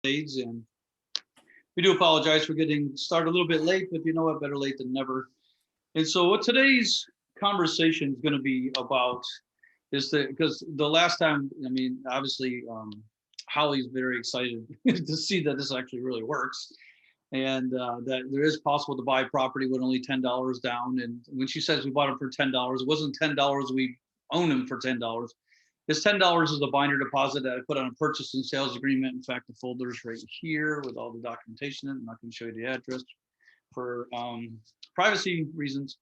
aids, and we do apologize for getting started a little bit late, but you know what? Better late than never. And so, what today's conversation is going to be about is that because the last time, I mean, obviously, Holly's very excited to see that this actually really works, and that there is possible to buy property with only $10 down. And when she says we bought them for $10, it wasn't $10. We own them for $10. This $10 is a binder deposit that I put on a purchase and sales agreement. In fact, the folder's right here with all the documentation in it. I'm not going to show you the address for privacy reasons.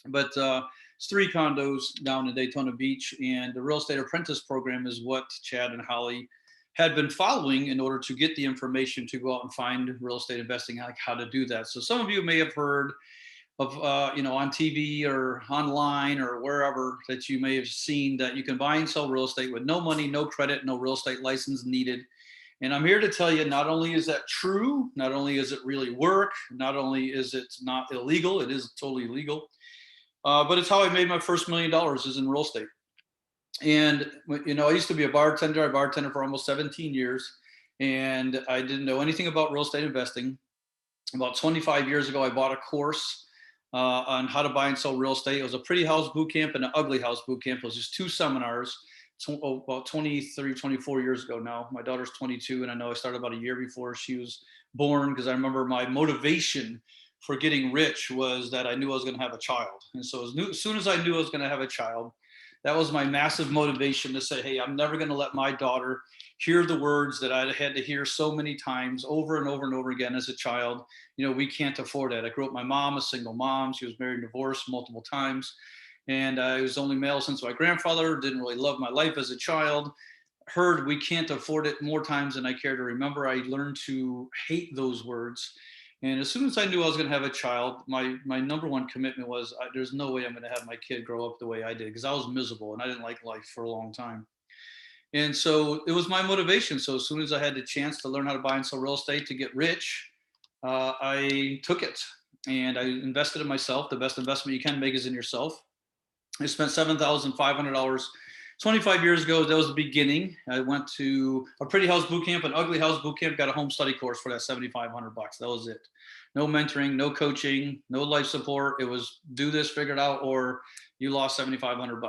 But it's 3 condos down in Daytona Beach, and the real estate apprentice program is what Chad and Holly had been following in order to get the information to go out and find real estate investing, like how to do that. So some of you may have heard of on TV or online or wherever that you may have seen that you can buy and sell real estate with no money, no credit, no real estate license needed. And I'm here to tell you, not only is that true, not only is it really work, not only is it not illegal, it is totally legal, but it's how I made my first $1 million is in real estate. And I used to be a bartender. I bartended for almost 17 years, and I didn't know anything about real estate investing. About 25 years ago, I bought a course on how to buy and sell real estate. It was a pretty house boot camp and an ugly house boot camp. It was just 2 seminars about 23, 24 years ago now. My daughter's 22, and I know I started about a year before she was born, because I remember my motivation for getting rich was that I knew I was going to have a child. And so as soon as I knew I was going to have a child, that was my massive motivation to say, hey, I'm never going to let my daughter hear the words that I had to hear so many times over and over and over again as a child. We can't afford that. I grew up with my mom, a single mom. She was married and divorced multiple times. And I was only male since my grandfather, didn't really love my life as a child. Heard we can't afford it more times than I care to remember. I learned to hate those words. And as soon as I knew I was going to have a child, my number one commitment was there's no way I'm going to have my kid grow up the way I did, because I was miserable and I didn't like life for a long time. And so it was my motivation. So as soon as I had the chance to learn how to buy and sell real estate to get rich, I took it and I invested in myself. The best investment you can make is in yourself. I spent $7,500 25 years ago. That was the beginning. I went to a pretty house boot camp, an ugly house boot camp, got a home study course for that $7,500. That was it. No mentoring, no coaching, no life support. It was do this, figure it out, or you lost $7,500.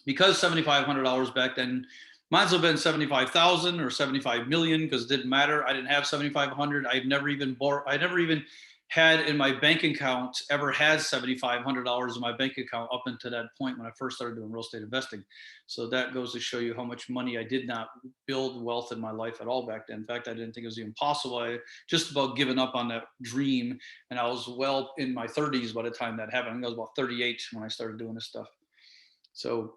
Because $7,500 back then, might as well have been 75,000 or 75 million, because it didn't matter. I didn't have 7,500. I never even had in my bank account ever had $7,500 in my bank account up until that point when I first started doing real estate investing. So that goes to show you how much money I did not build wealth in my life at all back then. In fact, I didn't think it was even possible. I just about given up on that dream, and I was well in my 30s by the time that happened. I think I was about 38 when I started doing this stuff. So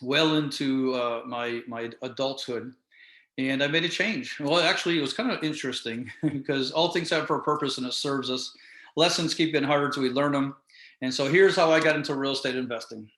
well into my adulthood. And I made a change. Well, actually, it was kind of interesting because all things have for a purpose and it serves us. Lessons keep getting harder until we learn them. And so here's how I got into real estate investing.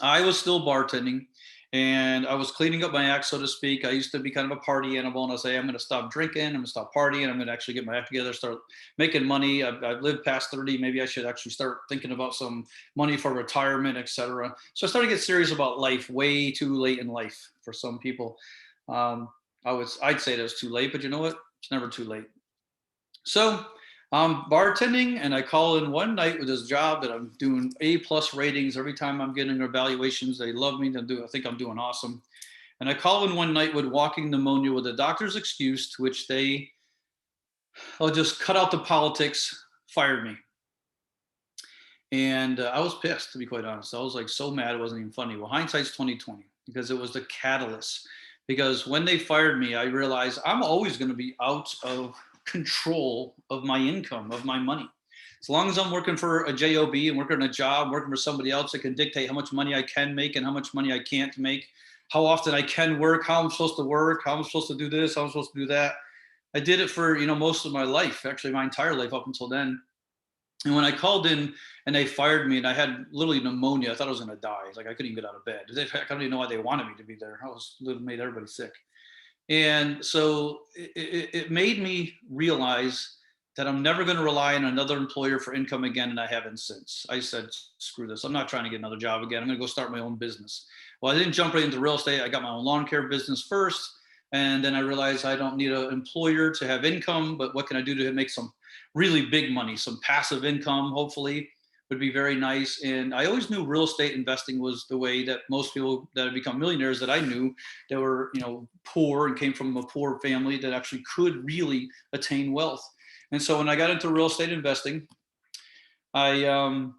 I was still bartending and I was cleaning up my act, so to speak. I used to be kind of a party animal, and I say, I'm going to stop drinking, I'm going to stop partying, I'm going to actually get my act together, start making money. I've lived past 30. Maybe I should actually start thinking about some money for retirement, etc. So I started to get serious about life way too late in life for some people. I'd say that was too late, but you know what? It's never too late. So I'm bartending, and I call in one night with this job that I'm doing A+ ratings every time I'm getting evaluations. They love me. I think I'm doing awesome. And I call in one night with walking pneumonia with a doctor's excuse, to which I'll just cut out the politics, fired me. And I was pissed, to be quite honest. I was like so mad it wasn't even funny. Well, hindsight's 2020, because it was the catalyst. Because when they fired me, I realized I'm always going to be out of control of my income, of my money. As long as I'm working for a job and working a job, working for somebody else that can dictate how much money I can make and how much money I can't make, how often I can work, how I'm supposed to work, how I'm supposed to do this, how I'm supposed to do that. I did it for most of my life, actually my entire life up until then. And when I called in and they fired me and I had literally pneumonia, I thought I was going to die. Like I couldn't even get out of bed. I don't even know why they wanted me to be there. I was literally made everybody sick. And so it made me realize that I'm never going to rely on another employer for income again. And I haven't since. I said, screw this. I'm not trying to get another job again. I'm going to go start my own business. Well, I didn't jump right into real estate. I got my own lawn care business first. And then I realized I don't need an employer to have income, but what can I do to make some really big money, some passive income, hopefully would be very nice. And I always knew real estate investing was the way that most people that have become millionaires that I knew that were, poor and came from a poor family that actually could really attain wealth. And so when I got into real estate investing, I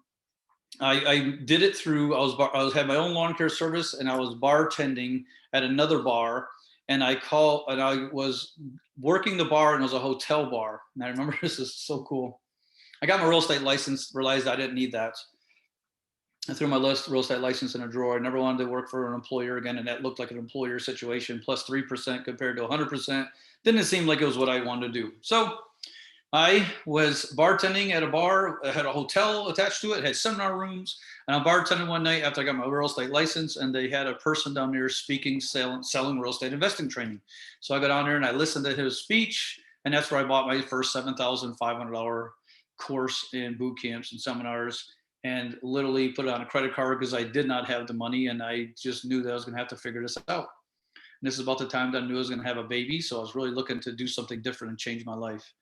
did it through, I had my own lawn care service, and I was bartending at another bar, and I was working the bar, and it was a hotel bar. And I remember, this is so cool. I got my real estate license, realized I didn't need that. I threw my real estate license in a drawer. I never wanted to work for an employer again, and that looked like an employer situation, plus 3% compared to 100%. Didn't seem like it was what I wanted to do. So I was bartending at a bar. I had a hotel attached to it, had seminar rooms, and I'm bartending one night after I got my real estate license, and they had a person down there speaking, selling real estate investing training. So I got on there and I listened to his speech, and that's where I bought my first $7,500 course in boot camps and seminars, and literally put it on a credit card because I did not have the money, and I just knew that I was going to have to figure this out. And this is about the time that I knew I was going to have a baby, so I was really looking to do something different and change my life.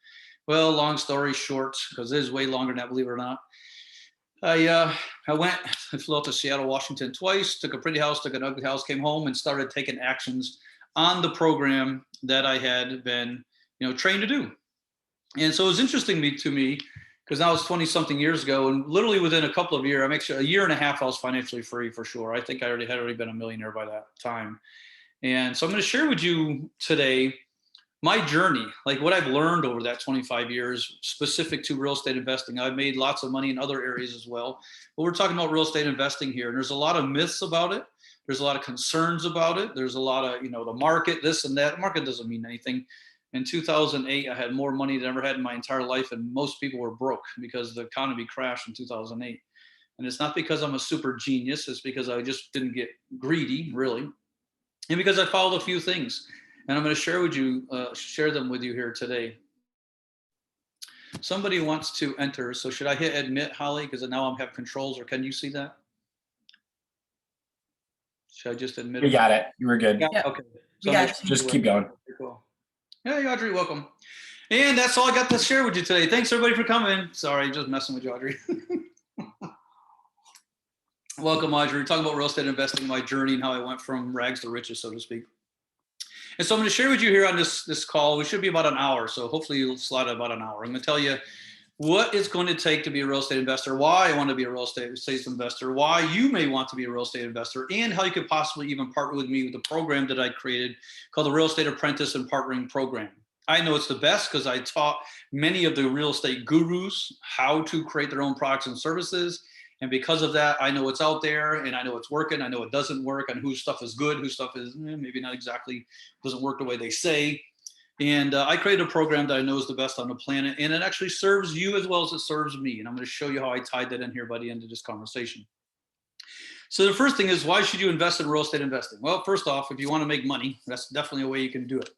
Well, long story short, because it is way longer than that, believe it or not. I flew out to Seattle, Washington twice, took a pretty house, took an ugly house, came home and started taking actions on the program that I had been, trained to do. And so it was interesting to me because now it's 20 something years ago, and literally within a couple of years, a year and a half, I was financially free for sure. I think I had already been a millionaire by that time. And so I'm going to share with you today my journey, like what I've learned over that 25 years specific to real estate investing. I've made lots of money in other areas as well, but we're talking about real estate investing here. And there's a lot of myths about it. There's a lot of concerns about it. There's a lot of, the market, this and that. The market doesn't mean anything. In 2008, I had more money than I ever had in my entire life, and most people were broke because the economy crashed in 2008. And it's not because I'm a super genius. It's because I just didn't get greedy, really. And because I followed a few things. And I'm going to share them with you here today. Somebody wants to enter. So should I hit admit, Holly? Because now I have controls, or can you see that? Should I just admit? You got it. You were good. Yeah. Okay. So just keep going. Cool. Hey, Audrey, welcome. And that's all I got to share with you today. Thanks, everybody, for coming. Sorry, just messing with you, Audrey. Welcome, Audrey. We're talking about real estate investing, my journey, and how I went from rags to riches, so to speak. And so I'm going to share with you here on this call. We should be about an hour, so hopefully you'll slide about an hour. I'm going to tell you what it's going to take to be a real estate investor, why I want to be a real estate investor, why you may want to be a real estate investor, and how you could possibly even partner with me with the program that I created called the Real Estate Apprentice and Partnering Program. I know it's the best because I taught many of the real estate gurus how to create their own products and services. And because of that, I know what's out there, and I know it's working. I know it doesn't work, and whose stuff is good, whose stuff is maybe not exactly, doesn't work the way they say. And I created a program that I know is the best on the planet, and it actually serves you as well as it serves me. And I'm going to show you how I tied that in here by the end of this conversation. So the first thing is, why should you invest in real estate investing? Well, first off, if you want to make money, that's definitely a way you can do it.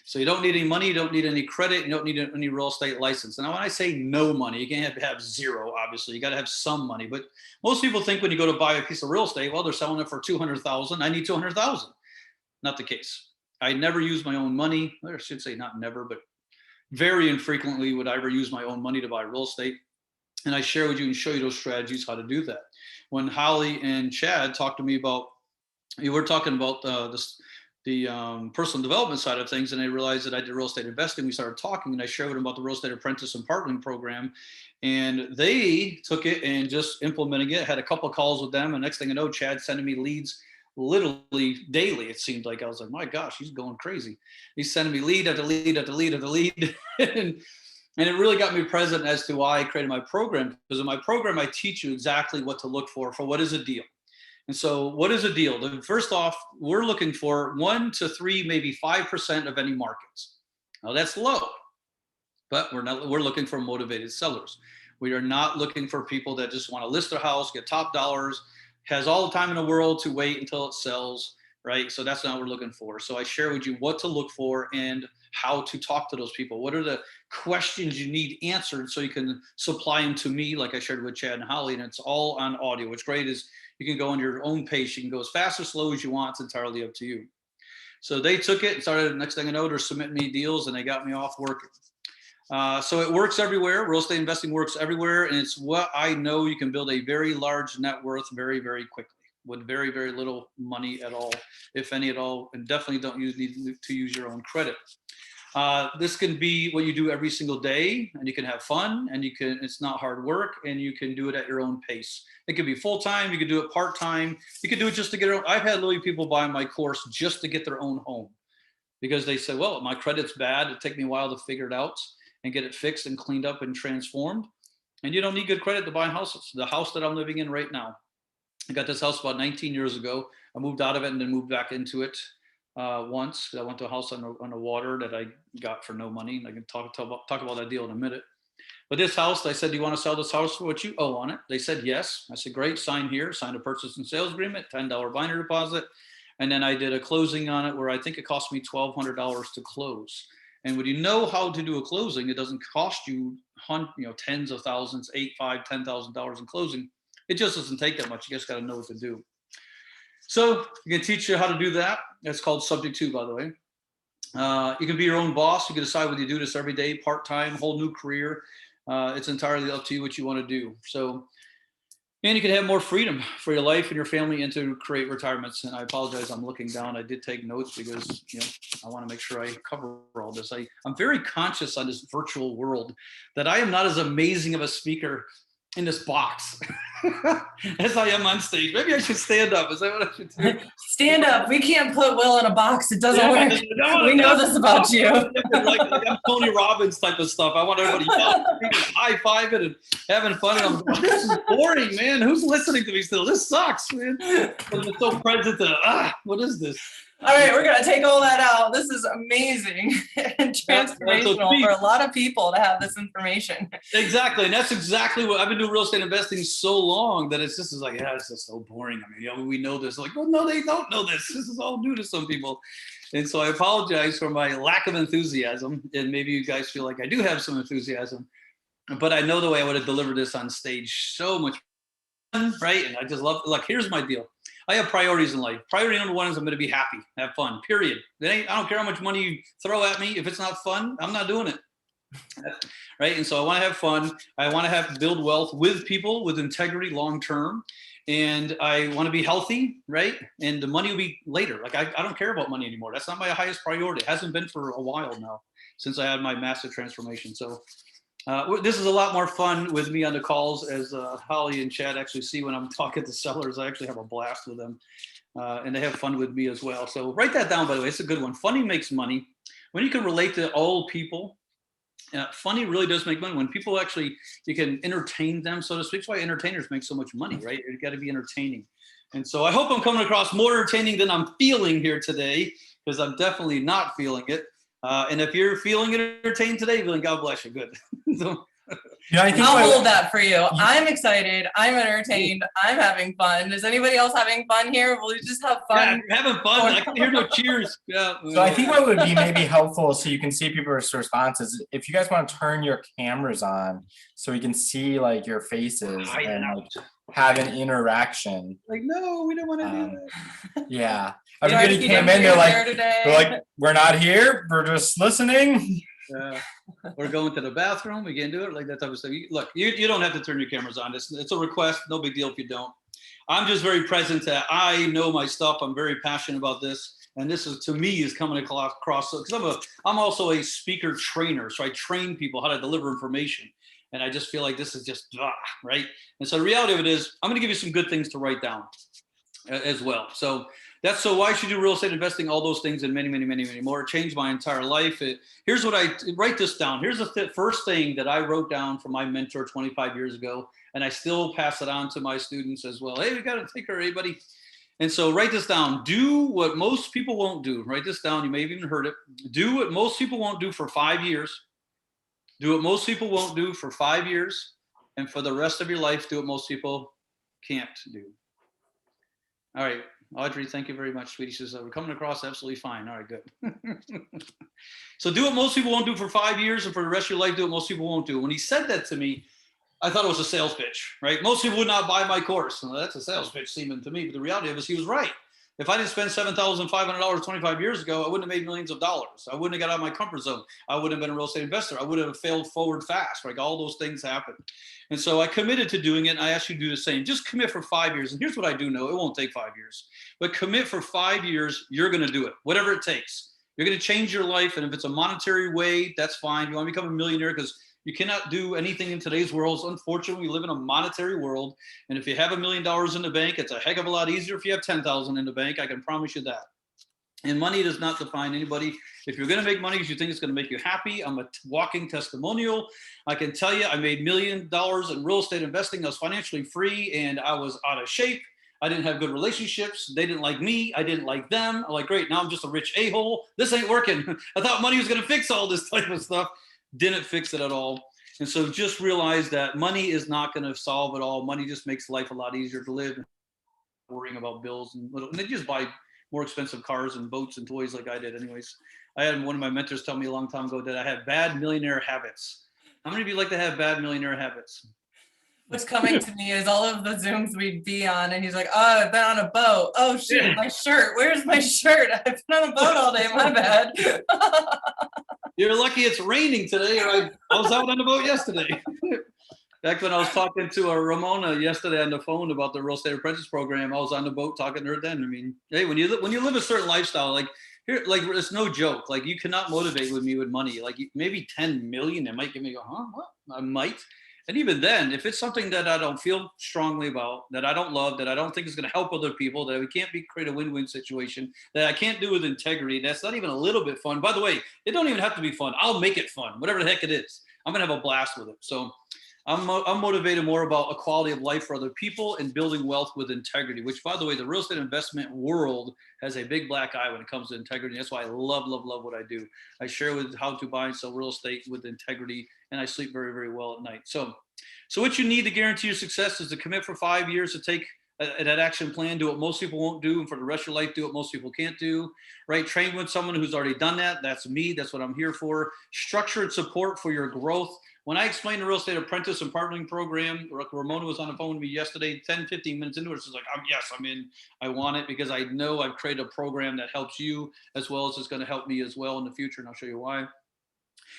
So you don't need any money, you don't need any credit, you don't need any real estate license. And now when I say no money, you can't have zero, obviously. You got to have some money. But most people think when you go to buy a piece of real estate, well, they're selling it for $200,000. I need $200,000. Not the case. I never use my own money. I should say not never, but very infrequently would I ever use my own money to buy real estate. And I share with you and show you those strategies, how to do that. When Holly and Chad talked to me about, we're talking about the personal development side of things, and I realized that I did real estate investing. We started talking, and I shared with them about the Real Estate Apprentice and Partnering Program, and they took it and just implementing it. Had a couple of calls with them, and next thing I know, Chad sending me leads literally daily. It seemed like I was like, my gosh, he's going crazy. He's sending me lead after lead after lead after lead, and it really got me present as to why I created my program. Because in my program, I teach you exactly what to look for what is a deal. And so what is a deal? First off, we're looking for 1 to 3, maybe 5% of any markets. Now that's low, but we're looking for motivated sellers. We are not looking for people that just want to list their house, get top dollars, has all the time in the world to wait until it sells, right? So that's not what we're looking for. So I share with you what to look for and how to talk to those people. What are the questions you need answered so you can supply them to me, like I shared with Chad and Holly, and it's all on audio. What's great is you can go on your own pace. You can go as fast or slow as you want. It's entirely up to you. So they took it and started, next thing I know, they're submitting me deals and they got me off working. So it works everywhere. Real estate investing works everywhere. And it's what I know you can build a very large net worth very, very quickly with very, very little money at all, if any at all. And definitely don't need to use your own credit. This can be what you do every single day, and you can have fun, and it's not hard work, and you can do it at your own pace. It could be full-time, you could do it part-time, you could do it just to get it. I've had literally people buy my course just to get their own home because they say, well, my credit's bad. It'd take me a while to figure it out and get it fixed and cleaned up and transformed. And you don't need good credit to buy houses. The house that I'm living in right now, I got this house about 19 years ago. I moved out of it and then moved back into it. Once I went to a house on the water that I got for no money. I can talk about that deal in a minute. But this house, I said, do you want to sell this house for what you owe on it? They said yes. I said, great, sign here, sign a purchase and sales agreement, $10 binder deposit. And then I did a closing on it where I think it cost me $1,200 to close. And when you know how to do a closing, it doesn't cost you, tens of thousands, $8,000, $5,000, $10,000 in closing. It just doesn't take that much. You just got to know what to do. So you can teach you how to do that. That's called subject 2, by the way. You can be your own boss. You can decide whether you do this every day, part-time, whole new career. It's entirely up to you what you want to do. So, and you can have more freedom for your life and your family and to create retirements. And I apologize, I'm looking down. I did take notes because, I want to make sure I cover all this. I'm very conscious on this virtual world that I am not as amazing of a speaker in this box as I am on stage. Maybe I should stand up. Is that what I should do? Stand up. We can't put Will in a box. It doesn't work. We know this about you. like I'm Tony Robbins type of stuff. I want everybody high-fiving and having fun. And I'm like, this is boring, man. Who's listening to me still? This sucks, man. I'm so present to, what is this? All right, we're going to take all that out. This is amazing and transformational for a lot of people to have this information. Exactly. And that's exactly what I've been doing real estate investing so long that it's just like, it's just so boring. I mean, we know this. Like, well, no, they don't know this. This is all new to some people. And so I apologize for my lack of enthusiasm. And maybe you guys feel like I do have some enthusiasm, but I know the way I would have delivered this on stage so much fun, right? And I just love, like, here's my deal. I have priorities in life. Priority number 1 is I'm going to be happy, have fun, period. I don't care how much money you throw at me. If it's not fun, I'm not doing it. Right. And so I want to have fun. I want to build wealth with people with integrity long-term. And I want to be healthy. Right. And the money will be later. Like I don't care about money anymore. That's not my highest priority. It hasn't been for a while now since I had my massive transformation. So this is a lot more fun with me on the calls, as Holly and Chad actually see when I'm talking to sellers. I actually have a blast with them, and they have fun with me as well. So write that down, by the way. It's a good one. Funny makes money. When you can relate to all people, funny really does make money. When people actually, you can entertain them, so to speak. That's why entertainers make so much money, right? You got to be entertaining. And so I hope I'm coming across more entertaining than I'm feeling here today, because I'm definitely not feeling it. And if you're feeling entertained today, then God bless you. Good. So, I'll hold that for you. I'm excited. I'm entertained. I'm having fun. Is anybody else having fun here? Will you just have fun? Yeah, having fun. I can hear no cheers. Yeah. So I think what would be maybe helpful so you can see people's responses, if you guys want to turn your cameras on so we can see like your faces and like have an interaction. Like, no, we don't want to do that. Yeah. Everybody came in, they're like, we're not here, we're just listening. We're going to the bathroom, we can't do it, like that type of stuff. Look, you don't have to turn your cameras on. It's a request, no big deal if you don't. I'm just very present that I know my stuff. I'm very passionate about this. And this is, to me, is coming across, because I'm also a speaker trainer. So I train people how to deliver information. And I just feel like this is just, right? And so the reality of it is, I'm going to give you some good things to write down as well. So why should you do real estate investing, all those things and many, many, many, many more. It changed my entire life. Here's what write this down. Here's the first thing that I wrote down from my mentor 25 years ago. And I still pass it on to my students as well. Hey, we got to take care of everybody. And so write this down. Do what most people won't do. Write this down. You may have even heard it. Do what most people won't do for 5 years. Do what most people won't do for 5 years. And for the rest of your life, do what most people can't do. All right. Audrey, thank you very much, sweetie. She says, we're coming across absolutely fine. All right, good. So do what most people won't do for 5 years, and for the rest of your life, do what most people won't do. When he said that to me, I thought it was a sales pitch, right? Most people would not buy my course. Well, that's a sales pitch seeming to me, but the reality of it is he was right. If I didn't spend $7,500 25 years ago, I wouldn't have made millions of dollars. I wouldn't have got out of my comfort zone. I wouldn't have been a real estate investor. I would have failed forward fast. Like all those things happen. And so I committed to doing it. And I asked you to do the same. Just commit for 5 years. And here's what I do know. It won't take 5 years, but commit for 5 years. You're going to do it, whatever it takes. You're going to change your life. And if it's a monetary way, that's fine. You want to become a millionaire because you cannot do anything in today's world. Unfortunately, we live in a monetary world. And if you have $1 million in the bank, it's a heck of a lot easier if you have 10,000 in the bank. I can promise you that. And money does not define anybody. If you're going to make money because you think it's going to make you happy, I'm a walking testimonial. I can tell you I made $1 million in real estate investing. I was financially free and I was out of shape. I didn't have good relationships. They didn't like me. I didn't like them. I'm like, great, now I'm just a rich a-hole. This ain't working. I thought money was going to fix all this type of stuff. Didn't fix it at all. And so just realize that money is not going to solve it all. Money just makes life a lot easier to live, worrying about bills and they just buy more expensive cars and boats and toys like I did anyways. I had one of my mentors tell me a long time ago that I had bad millionaire habits. How many of you like to have bad millionaire habits? What's coming to me is all of the Zooms we'd be on, and he's like, "Oh, I've been on a boat. Oh shoot, my shirt. Where's my shirt? I've been on a boat all day. My bad." You're lucky it's raining today. I was out on the boat yesterday. Back when I was talking to Ramona yesterday on the phone about the real estate apprentice program, I was on the boat talking to her then. I mean, hey, when you live a certain lifestyle, like here, like it's no joke. Like you cannot motivate with me with money. Like maybe 10 million, it might get me go, huh? What? I might. And even then, if it's something that I don't feel strongly about, that I don't love, that I don't think is going to help other people, that we can't create a win-win situation, that I can't do with integrity, that's not even a little bit fun. By the way, it don't even have to be fun. I'll make it fun, whatever the heck it is. I'm going to have a blast with it. So I'm motivated more about a quality of life for other people and building wealth with integrity, which, by the way, the real estate investment world has a big black eye when it comes to integrity. That's why I love what I do. I share with how to buy and sell real estate with integrity, and I sleep very, very well at night. So what you need to guarantee your success is to commit for 5 years to take that action plan, do what most people won't do, and for the rest of your life, do what most people can't do, right? Train with someone who's already done that. That's me. That's what I'm here for. Structured support for your growth. When I explained the real estate apprentice and partnering program, Ramona was on the phone with me yesterday, 10, 15 minutes into it. She's like, yes, I'm in. I want it because I know I've created a program that helps you as well as it's going to help me as well in the future. And I'll show you why.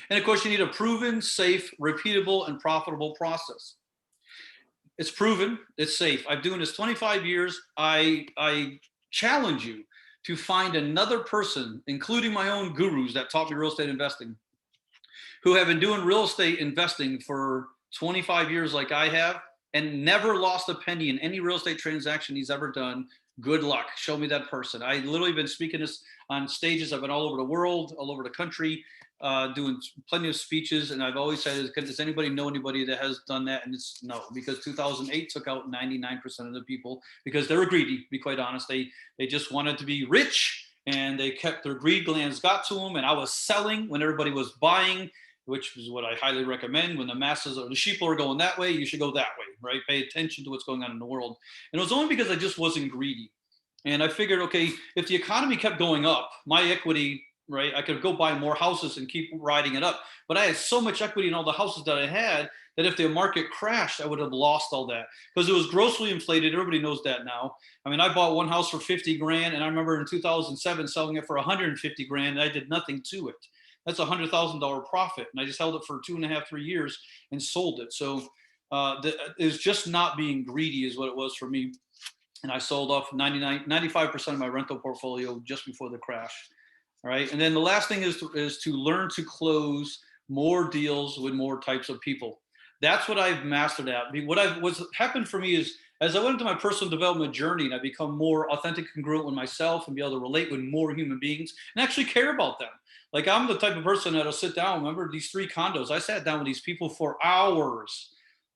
And of course, you need a proven, safe, repeatable, and profitable process. It's proven, it's safe. I've been doing this 25 years. I challenge you to find another person, including my own gurus that taught me real estate investing, who have been doing real estate investing for 25 years like I have and never lost a penny in any real estate transaction he's ever done. Good luck. Show me that person. I literally been speaking this on stages. I've been all over the world, all over the country, doing plenty of speeches. And I've always said, does anybody know anybody that has done that? And it's no, because 2008 took out 99% of the people because they were greedy, to be quite honest. They just wanted to be rich and they kept their greed glands got to them. And I was selling when everybody was buying, which is what I highly recommend. When the masses or the sheep are going that way, you should go that way, right? Pay attention to what's going on in the world. And it was only because I just wasn't greedy. And I figured, okay, if the economy kept going up, my equity, right, I could go buy more houses and keep riding it up. But I had so much equity in all the houses that I had that if the market crashed, I would have lost all that because it was grossly inflated. Everybody knows that now. I mean, I bought one house for 50 grand and I remember in 2007 selling it for 150 grand and I did nothing to it. That's a $100,000 profit. And I just held it for 2.5, 3 years and sold it. So it's just not being greedy is what it was for me. And I sold off 95% of my rental portfolio just before the crash. All right. And then the last thing is to learn to close more deals with more types of people. That's what I've mastered at. What's happened for me is as I went into my personal development journey and I become more authentic, congruent with myself and be able to relate with more human beings and actually care about them. Like I'm the type of person that'll sit down. Remember these 3 condos? I sat down with these people for hours,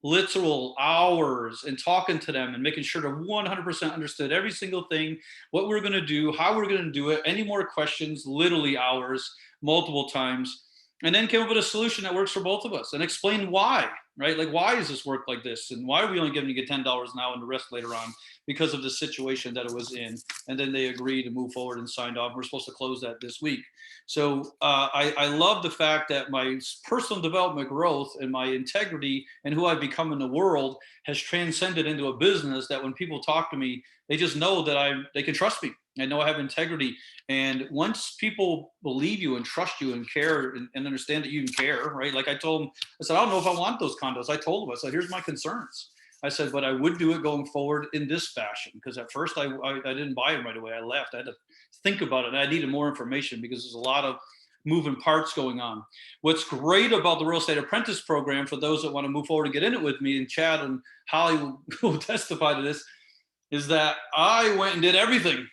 literal hours, and talking to them and making sure to 100% understood every single thing, what we're going to do, how we're going to do it, any more questions, literally hours, multiple times, and then came up with a solution that works for both of us and explain why, right? Like, why does this work like this? And why are we only giving you $10 now and the rest later on? Because of the situation that it was in. And then they agreed to move forward and signed off. We're supposed to close that this week. So I love the fact that my personal development growth and my integrity and who I've become in the world has transcended into a business that when people talk to me, they just know that they can trust me. I know I have integrity. And once people believe you and trust you and care and understand that you can care, right? Like I told them, I said, I don't know if I want those condos. I told them, I said, here's my concerns. I said, but I would do it going forward in this fashion. Because at first I didn't buy them right away. I left. I had to think about it. And I needed more information because there's a lot of moving parts going on. What's great about the real estate apprentice program, for those that want to move forward and get in it with me, and Chad and Holly will testify to this, is that I went and did everything.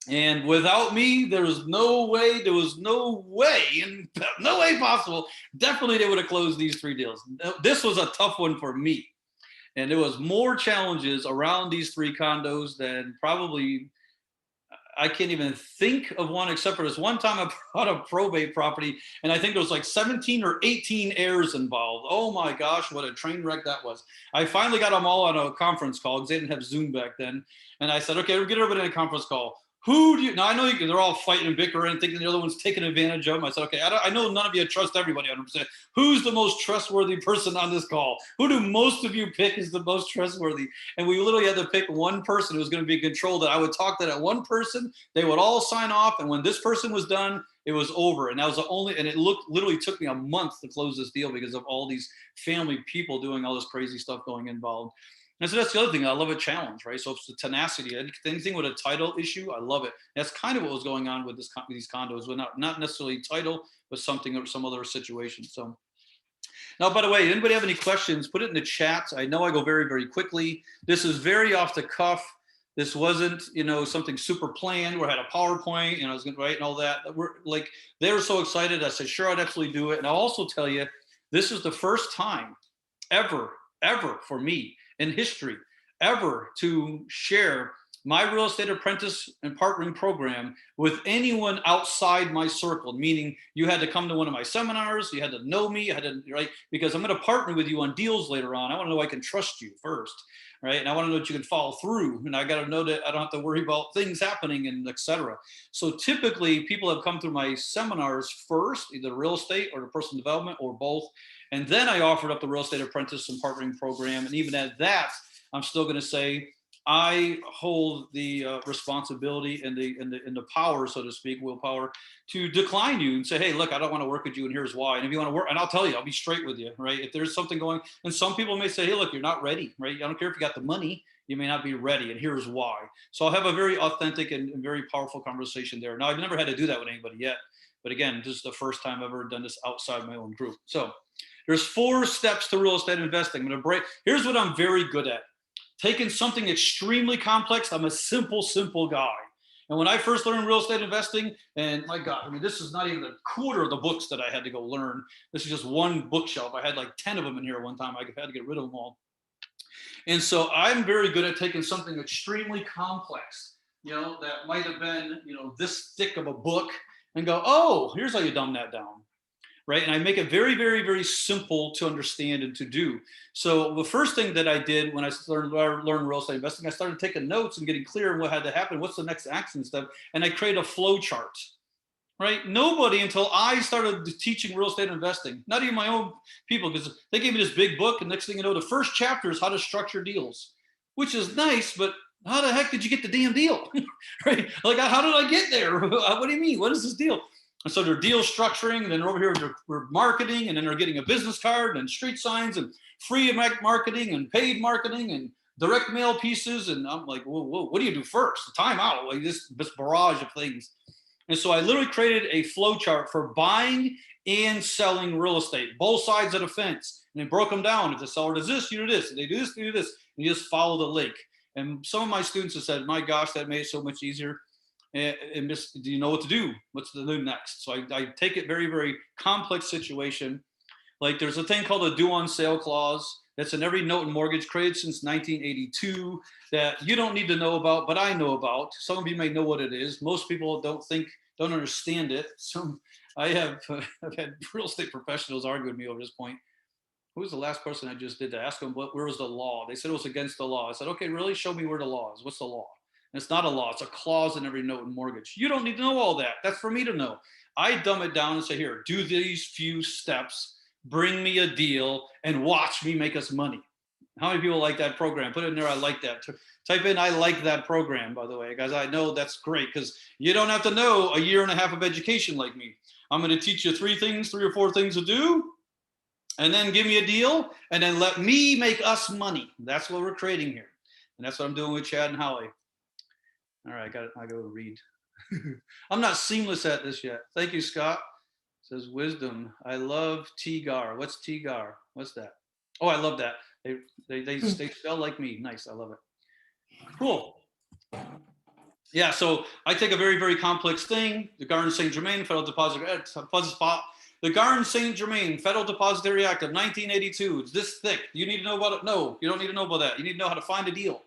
And without me, there was no way, and no way possible. Definitely they would have closed these 3 deals. This was a tough one for me. And there was more challenges around these 3 condos than probably, I can't even think of one, except for this one time I bought a probate property, and I think there was like 17 or 18 heirs involved. Oh my gosh, what a train wreck that was. I finally got them all on a conference call because they didn't have Zoom back then. And I said, okay, we'll get everybody in a conference call. Who do you, now I know they're all fighting and bickering and thinking the other one's taking advantage of them. I said, okay, I know none of you trust everybody 100%. Who's the most trustworthy person on this call? Who do most of you pick is the most trustworthy? And we literally had to pick one person who was going to be in control, that I would talk to that one person. They would all sign off. And when this person was done, it was over. And that was the only, and it literally took me a month to close this deal because of all these family people doing all this crazy stuff going involved. And so that's the other thing. I love a challenge, right? So it's the tenacity. Anything with a title issue, I love it. That's kind of what was going on with these condos, but not necessarily title, but something or some other situation. So now, by the way, anybody have any questions? Put it in the chat. I know I go very, very quickly. This is very off the cuff. This wasn't, something super planned where I had a PowerPoint and I was going to write and all that. They were so excited. I said, sure, I'd absolutely do it. And I'll also tell you, this is the first time ever for me in history ever to share my real estate apprentice and partnering program with anyone outside my circle, meaning you had to come to one of my seminars, you had to know me, right? Because I'm going to partner with you on deals later on. I want to know I can trust you first, right? And I want to know that you can follow through, and I got to know that I don't have to worry about things happening and etc. So typically people have come through my seminars first, either real estate or the personal development or both. And then I offered up the real estate apprentice and partnering program. And even at that, I'm still going to say, I hold the responsibility and the power, so to speak, willpower, to decline you and say, hey, look, I don't want to work with you, and here's why. And if you want to work, and I'll tell you, I'll be straight with you, right? If there's something going, and some people may say, hey, look, you're not ready, right? I don't care if you got the money, you may not be ready, and here's why. So I'll have a very authentic and very powerful conversation there. Now, I've never had to do that with anybody yet, but again, this is the first time I've ever done this outside my own group. So there's 4 steps to real estate investing. I'm going to break. Here's what I'm very good at. Taking something extremely complex. I'm a simple guy. And when I first learned real estate investing, and my God, I mean, this is not even a quarter of the books that I had to go learn. This is just one bookshelf. I had like 10 of them in here at one time. I had to get rid of them all. And so I'm very good at taking something extremely complex, that might have been, this thick of a book, and go, oh, here's how you dumb that down. Right. And I make it very, very, very simple to understand and to do. So the first thing that I did when I started learning real estate investing, I started taking notes and getting clear on what had to happen. What's the next action step? And I created a flow chart. Right. Nobody until I started teaching real estate investing, not even my own people, because they gave me this big book. And next thing you know, the first chapter is how to structure deals, which is nice. But how the heck did you get the damn deal? Right. Like, how did I get there? What do you mean? What is this deal? And so they're deal structuring, and then over here we're marketing, and then they're getting a business card and street signs and free marketing and paid marketing and direct mail pieces. And I'm like, whoa, what do you do first? Time out, like this barrage of things. And so I literally created a flow chart for buying and selling real estate, both sides of the fence, and then broke them down. If the seller does this, you do this. If they do this, you do this. And you just follow the link. And some of my students have said, my gosh, that made it so much easier. And just, do you know what to do? What's to do next? So I take it very, very complex situation. Like there's a thing called a due on sale clause that's in every note and mortgage created since 1982 that you don't need to know about, but I know about. Some of you may know what it is. Most people don't understand it. I've had real estate professionals argue with me over this point. Who was the last person I just did to ask them where was the law? They said it was against the law. I said, okay, really? Show me where the law is. What's the law? And it's not a law. It's a clause in every note and mortgage. You don't need to know all that. That's for me to know. I dumb it down and say, here, do these few steps, bring me a deal, and watch me make us money. How many people like that program? Put it in there. I like that. Type in, I like that program, by the way, guys. I know that's great because you don't have to know a year and a half of education like me. I'm going to teach you 3 or 4 things to do, and then give me a deal, and then let me make us money. That's what we're creating here. And that's what I'm doing with Chad and Holly. All right, I got to read. I'm not seamless at this yet. Thank you, Scott. It says wisdom. I love TGAR. What's TGAR? What's that? Oh, I love that. They spell like me. Nice. I love it. Cool. Yeah, so I take a very, very complex thing, the Garden Saint Germain Federal Depository, the Garden Saint Germain Federal Depository Act of 1982. It's this thick. You need to know about it? No, you don't need to know about that. You need to know how to find a deal.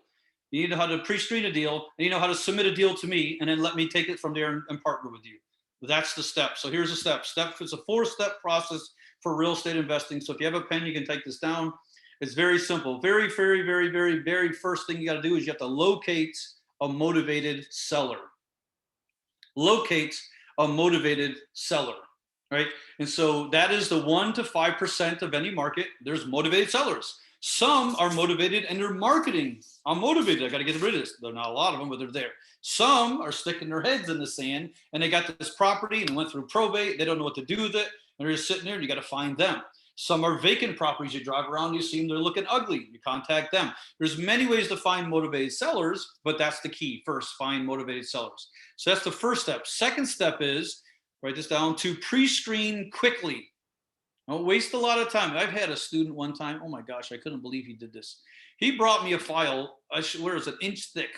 You need to know how to pre-screen a deal, and you know how to submit a deal to me, and then let me take it from there and partner with you. That's the step. So here's the step. It's a 4-step process for real estate investing. So if you have a pen, you can take this down. It's very simple. Very, very, very, very, very first thing you got to do is you have to locate a motivated seller. Locate a motivated seller, right? And so that is the 1 to 5% of any market. There's motivated sellers. Some are motivated and they're marketing. I'm motivated. I got to get rid of this. There are not a lot of them, but they're there. Some are sticking their heads in the sand and they got this property and went through probate. They don't know what to do with it. And they're just sitting there and you got to find them. Some are vacant properties. You drive around, you see them, they're looking ugly. You contact them. There's many ways to find motivated sellers, but that's the key. First, find motivated sellers. So that's the first step. Second step is, write this down, to pre-screen quickly. Don't waste a lot of time. I've had a student one time, oh my gosh, I couldn't believe he did this. He brought me a file, where is it, 1 inch thick.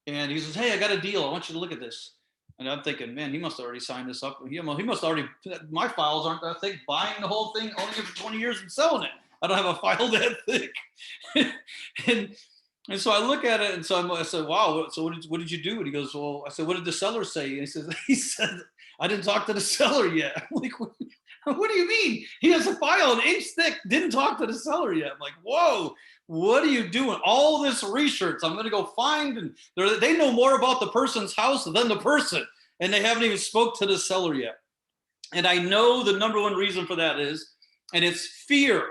And he says, hey, I got a deal. I want you to look at this. And I'm thinking, man, he must have already signed this up. He must already, my files aren't that thick, buying the whole thing, owning it for 20 years and selling it. I don't have a file that thick. and so I look at it and so I said, wow, so what did you do? And he goes, well, I said, what did the seller say? And he said, I didn't talk to the seller yet. I'm like, what do you mean? He has a file 1 inch thick, didn't talk to the seller yet. I'm like, whoa, what are you doing? All this research, I'm going to go find, and they know more about the person's house than the person, and they haven't even spoke to the seller yet. And I know the number 1 reason for that is, and it's fear.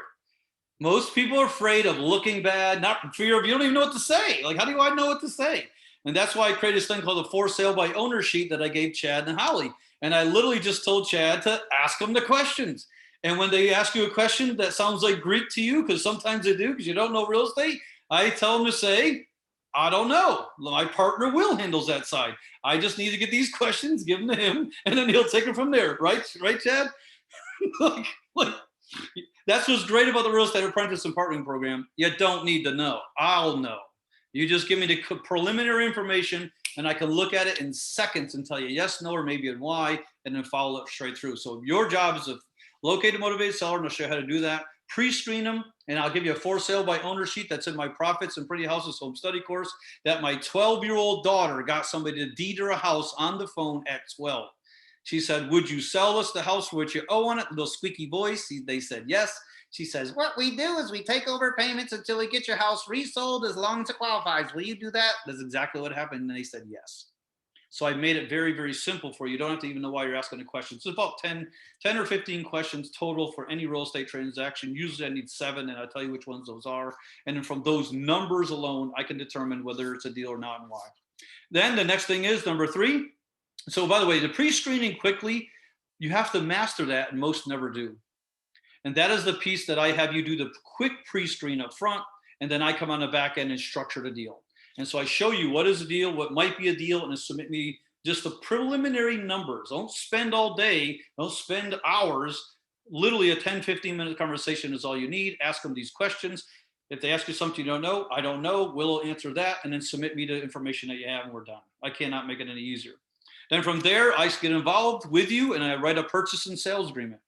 Most people are afraid of looking bad, not fear of, you don't even know what to say. Like, how do I know what to say? And that's why I created this thing called the for sale by owner sheet that I gave Chad and Holly. And I literally just told Chad to ask them the questions. And when they ask you a question that sounds like Greek to you, because sometimes they do, because you don't know real estate, I tell them to say, I don't know. My partner Will handles that side. I just need to get these questions, give them to him, and then he'll take it from there. Right, Chad? like, that's what's great about the Real Estate Apprentice and Partnering Program. You don't need to know. I'll know. You just give me the preliminary information, and I can look at it in seconds and tell you yes, no, or maybe and why, and then follow it straight through. So your job is to locate a motivated seller, and I'll show you how to do that. Pre-screen them, and I'll give you a for sale by owner sheet that's in my Profits and Pretty Houses home study course that my 12-year-old daughter got somebody to deed her a house on the phone at 12. She said, would you sell us the house for what you owe on it? Little squeaky voice. They said yes. She says, what we do is we take over payments until we get your house resold as long as it qualifies. Will you do that? That's exactly what happened. And they said yes. So I made it very, very simple for you. You don't have to even know why you're asking the questions. It's about 10 or 15 questions total for any real estate transaction. Usually I need 7, and I'll tell you which ones those are. And then from those numbers alone, I can determine whether it's a deal or not and why. Then the next thing is number 3. So by the way, the pre-screening quickly, you have to master that, and most never do. And that is the piece that I have you do the quick pre-screen up front, and then I come on the back end and structure the deal. And so I show you what is a deal, what might be a deal, and then submit me just the preliminary numbers. Don't spend all day, don't spend hours. Literally a 10, 15-minute conversation is all you need. Ask them these questions. If they ask you something you don't know, I don't know, we'll answer that, and then submit me the information that you have, and we're done. I cannot make it any easier. Then from there, I get involved with you, and I write a purchase and sales agreement.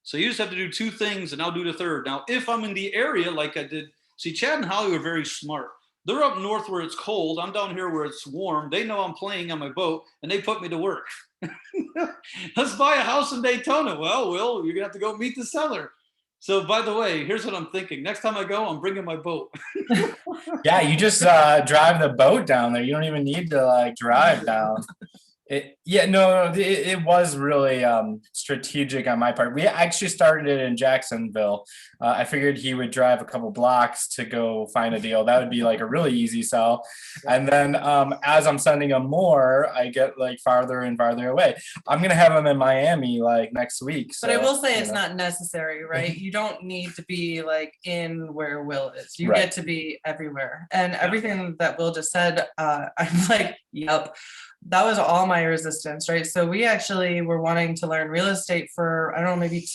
So you just have to do 2 things, and I'll do the third. Now, if I'm in the area like I did, see, Chad and Holly are very smart. They're up north where it's cold. I'm down here where it's warm. They know I'm playing on my boat, and they put me to work. Let's buy a house in Daytona. Well, Will, you're going to have to go meet the seller. So, by the way, here's what I'm thinking. Next time I go, I'm bringing my boat. Yeah, you just drive the boat down there. You don't even need to drive down. It was really strategic on my part. We actually started it in Jacksonville. I figured he would drive a couple blocks to go find a deal. That would be like a really easy sell. And then as I'm sending him more, I get like farther and farther away. I'm gonna have him in Miami like next week. So, But I will say it's not necessary, right? You don't need to be like in where Will is. You Right. get to be everywhere. And everything that Will just said, I'm like, yep. That was all my resistance, right? So we actually were wanting to learn real estate for, I don't know, maybe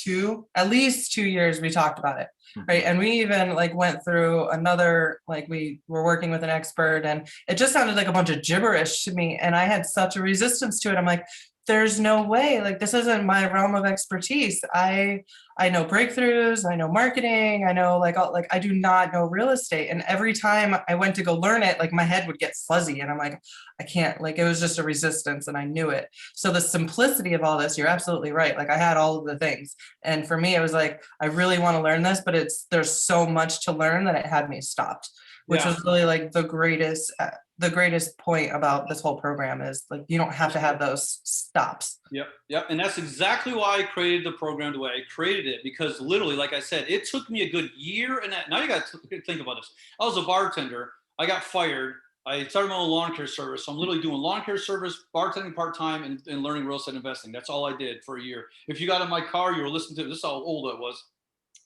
at least 2 years we talked about it, right? And we even like went through another, like we were working with an expert and it just sounded like a bunch of gibberish to me. And I had such a resistance to it. I'm like, there's no way, like this isn't my realm of expertise. I know breakthroughs, I know marketing, I know like I do not know real estate. And every time I went to go learn it, like my head would get fuzzy and I'm like, I can't, like it was just a resistance and I knew it. So the simplicity of all this, you're absolutely right. Like I had all of the things. And for me, it was like, I really want to learn this, but there's so much to learn that it had me stopped, which was really like the greatest point about this whole program is like, you don't have to have those stops. Yep. And that's exactly why I created the program the way I created it, because literally, like I said, it took me a good year. And now you got to think about this. I was a bartender. I got fired. I started my own lawn care service. So I'm literally doing lawn care service, bartending part-time and learning real estate investing. That's all I did for a year. If you got in my car, you were listening to, this is how old I was,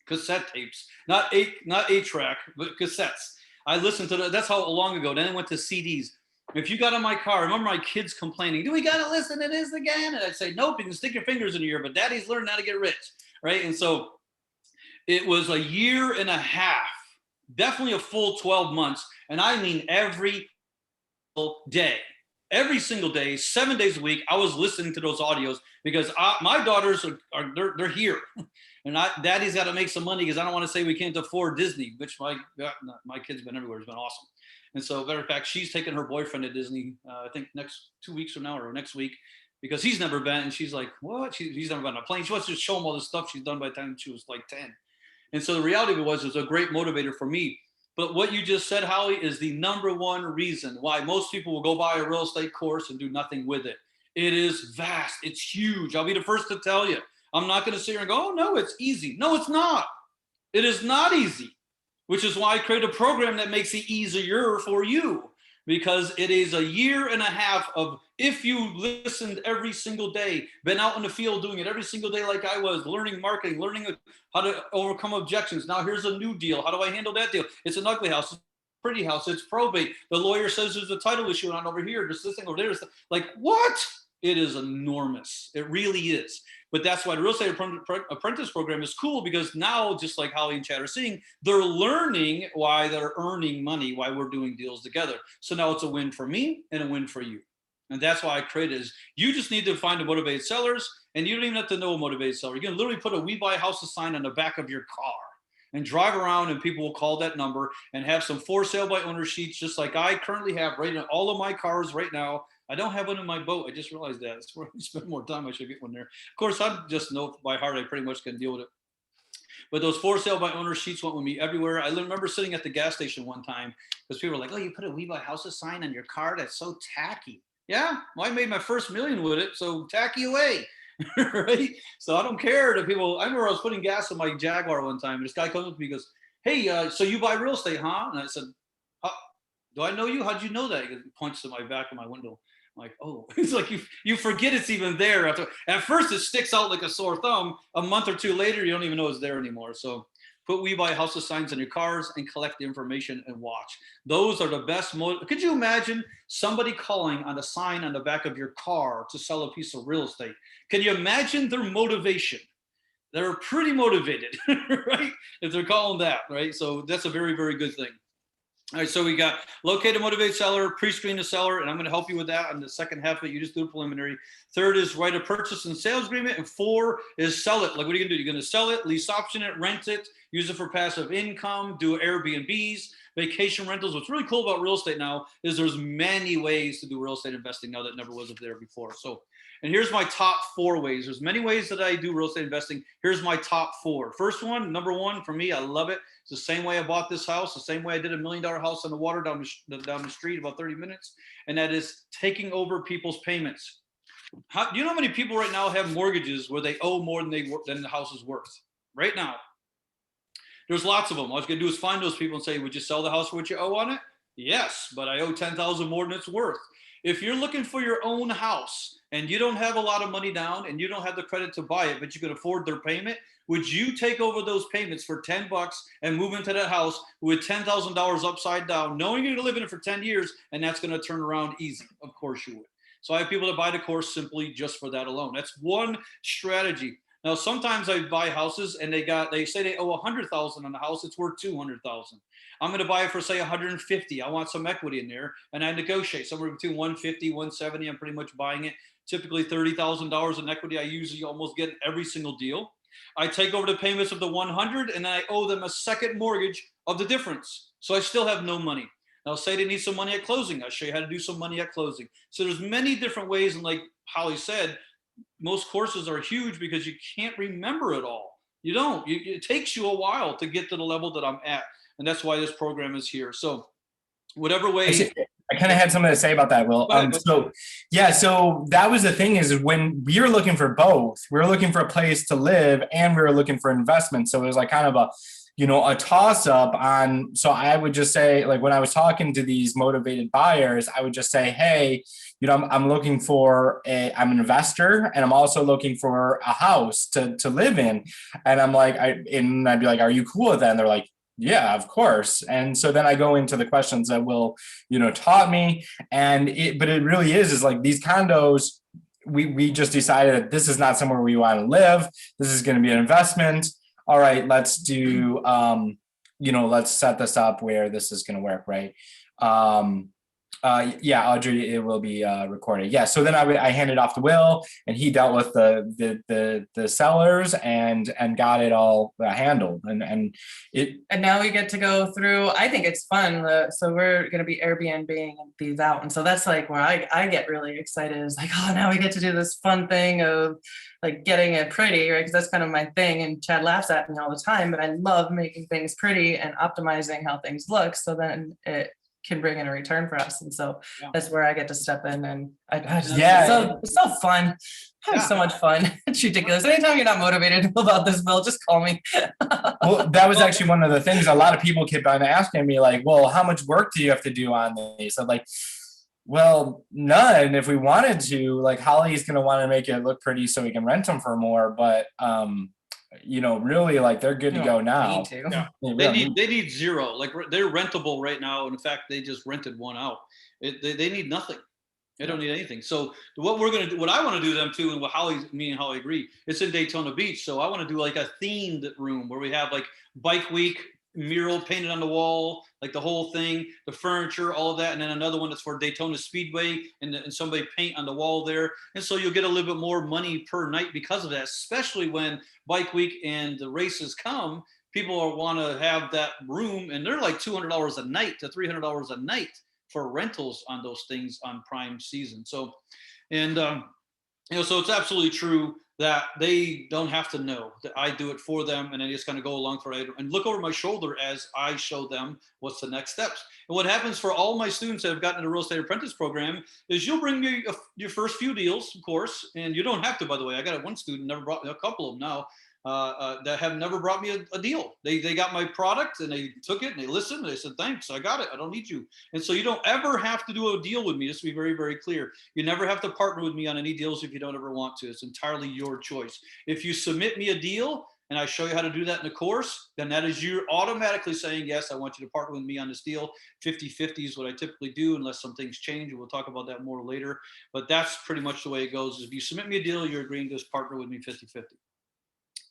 cassette tapes, not 8-track, but cassettes. I listened to that's how long ago. Then I went to CDs. If you got in my car, I remember my kids complaining, do we got to listen to this again? And I'd say, nope, you can stick your fingers in your ear, but daddy's learning how to get rich, right? And so it was a year and a half, definitely a full 12 months. And I mean every single day, 7 days a week, I was listening to those audios because my daughters they're here. And daddy's got to make some money because I don't want to say we can't afford Disney, which my kid's been everywhere. It's been awesome. And so, matter of fact, she's taking her boyfriend to Disney, I think next 2 weeks from now or next week, because he's never been. And she's like, what? He's never been on a plane. She wants to show him all the stuff she's done by the time she was like 10. And so the reality of it was a great motivator for me. But what you just said, Holly, is the number one reason why most people will go buy a real estate course and do nothing with it. It is vast. It's huge. I'll be the first to tell you. I'm not going to sit here and go, oh, no, it's easy. No, it's not. It is not easy, which is why I created a program that makes it easier for you, because it is a year and a half of, if you listened every single day, been out in the field doing it every single day like I was, learning marketing, learning how to overcome objections. Now here's a new deal. How do I handle that deal? It's an ugly house. It's a pretty house. It's probate. The lawyer says there's a title issue on over here. There's this thing over there. Like, what? It is enormous. It really is. But that's why the real estate apprentice program is cool, because now, just like Holly and Chad are seeing, they're learning why they're earning money, why we're doing deals together. So now it's a win for me and a win for you. And that's why I created is you just need to find the motivated sellers, and you don't even have to know a motivated seller. You can literally put a We Buy Houses sign on the back of your car and drive around, and people will call that number and have some for sale by owner sheets, just like I currently have right in all of my cars right now. I don't have one in my boat. I just realized that. It's where I spend more time. I should get one there. Of course, I just know by heart I pretty much can deal with it. But those for sale by owner sheets went with me everywhere. I remember sitting at the gas station one time because people were like, oh, you put a We Buy Houses sign on your car? That's so tacky. Yeah, well, I made my first million with it, so tacky away. Right? So I don't care that people. I remember I was putting gas in my Jaguar one time, and this guy comes up to me and goes, hey, so you buy real estate, huh? And I said, do I know you? How'd you know that? He points to my back of my window. I'm like, oh, it's like you forget it's even there. At first it sticks out like a sore thumb. A month or two later, you don't even know it's there anymore. So put We Buy Houses signs on your cars and collect the information and watch. Those are the best. Could you imagine somebody calling on a sign on the back of your car to sell a piece of real estate? Can you imagine their motivation? They're pretty motivated, right? If they're calling that, right? So that's a very, very good thing. All right, so we got locate a motivated seller, pre-screen the seller, and I'm going to help you with that on the second half of it. You just do a preliminary. Third is write a purchase and sales agreement. And 4 is sell it. Like, what are you going to do? You're going to sell it, lease option it, rent it, use it for passive income, do Airbnbs, vacation rentals. What's really cool about real estate now is there's many ways to do real estate investing now that never was up there before. So, and here's my top 4 ways. There's many ways that I do real estate investing. Here's my top 4. First one, number 1 for me, I love it. It's the same way I bought this house, the same way I did $1 million house on the water down the street, about 30 minutes. And that is taking over people's payments. Do you know how many people right now have mortgages where they owe more than than the house is worth? Right now, there's lots of them. All you can do is find those people and say, "Would you sell the house for what you owe on it?" Yes, but I owe 10,000 more than it's worth. If you're looking for your own house and you don't have a lot of money down and you don't have the credit to buy it, but you can afford their payment, would you take over those payments for $10 and move into that house with $10,000 upside down, knowing you're going to live in it for 10 years and that's going to turn around easy? Of course you would. So I have people that buy the course simply just for that alone. That's one strategy. Now, sometimes I buy houses and they say they owe 100,000 on the house. It's worth 200,000. I'm going to buy it for say 150. I want some equity in there, and I negotiate somewhere between 150, 170. I'm pretty much buying it. Typically $30,000 in equity. I usually almost get every single deal. I take over the payments of the 100, and then I owe them a second mortgage of the difference. So I still have no money. Now, say they need some money at closing. I'll show you how to do some money at closing. So there's many different ways, and like Holly said, most courses are huge because you can't remember it all. You don't. It takes you a while to get to the level that I'm at, and that's why this program is here. So, whatever way. I kind of had something to say about that, Will. So that was the thing is when we were looking for both, we were looking for a place to live and we were looking for investment. So it was like kind of a toss up on. So I would just say, like, when I was talking to these motivated buyers, I would just say, hey, I'm looking for I'm an investor and I'm also looking for a house to live in. And I'm like, I'd be like, are you cool with that? And they're like, yeah, of course. And so then I go into the questions that Will, taught me. But it really is like these condos, we just decided that this is not somewhere we want to live. This is going to be an investment. All right, let's do, let's set this up where this is going to work, right? Yeah, Audrey, it will be recorded. Yeah, so then I handed off to Will, and he dealt with the sellers and got it all handled. And now we get to go through. I think it's fun. So we're going to be Airbnb-ing these out, and so that's like where I get really excited. Is like, oh, now we get to do this fun thing of like getting it pretty, right? Because that's kind of my thing. And Chad laughs at me all the time, but I love making things pretty and optimizing how things look. So then it can bring in a return for us. And so that's where I get to step in, and it's so fun. I have so much fun. It's ridiculous. Anytime you're not motivated about this, Bill, just call me. Well, that was actually one of the things a lot of people kept on asking me, like, well, how much work do you have to do on these? I'm like, well, none. If we wanted to, like, Holly's going to want to make it look pretty so we can rent them for more. But, really, like, they're good to go now. Yeah. They need zero. Like, they're rentable right now. And in fact, they just rented one out. They need nothing. They don't need anything. So what we're going to do, what I want to do them too, and what me and Holly agree, it's in Daytona Beach. So I want to do like a themed room where we have like Bike Week mural painted on the wall, like the whole thing, the furniture, all of that. And then another one that's for Daytona Speedway and somebody paint on the wall there. And so you'll get a little bit more money per night because of that, especially when Bike Week and the races come. People want to have that room, and they're like $200 a night to $300 a night for rentals on those things on prime season. So, and so it's absolutely true that they don't have to know that I do it for them, and I just kind of go along for it and look over my shoulder as I show them what's the next steps. And what happens for all my students that have gotten the real estate apprentice program is you'll bring me your first few deals, of course, and you don't have to, by the way. I got one student never brought me, a couple of them now, that have never brought me a deal. They got my product and they took it and they listened and they said, thanks, I got it, I don't need you. And so you don't ever have to do a deal with me. Just to be very, very clear. You never have to partner with me on any deals if you don't ever want to. It's entirely your choice. If you submit me a deal and I show you how to do that in the course, then that is you automatically saying, yes, I want you to partner with me on this deal. 50-50 is what I typically do unless some things change, and we'll talk about that more later. But that's pretty much the way it goes. If you submit me a deal, you're agreeing to just partner with me 50-50.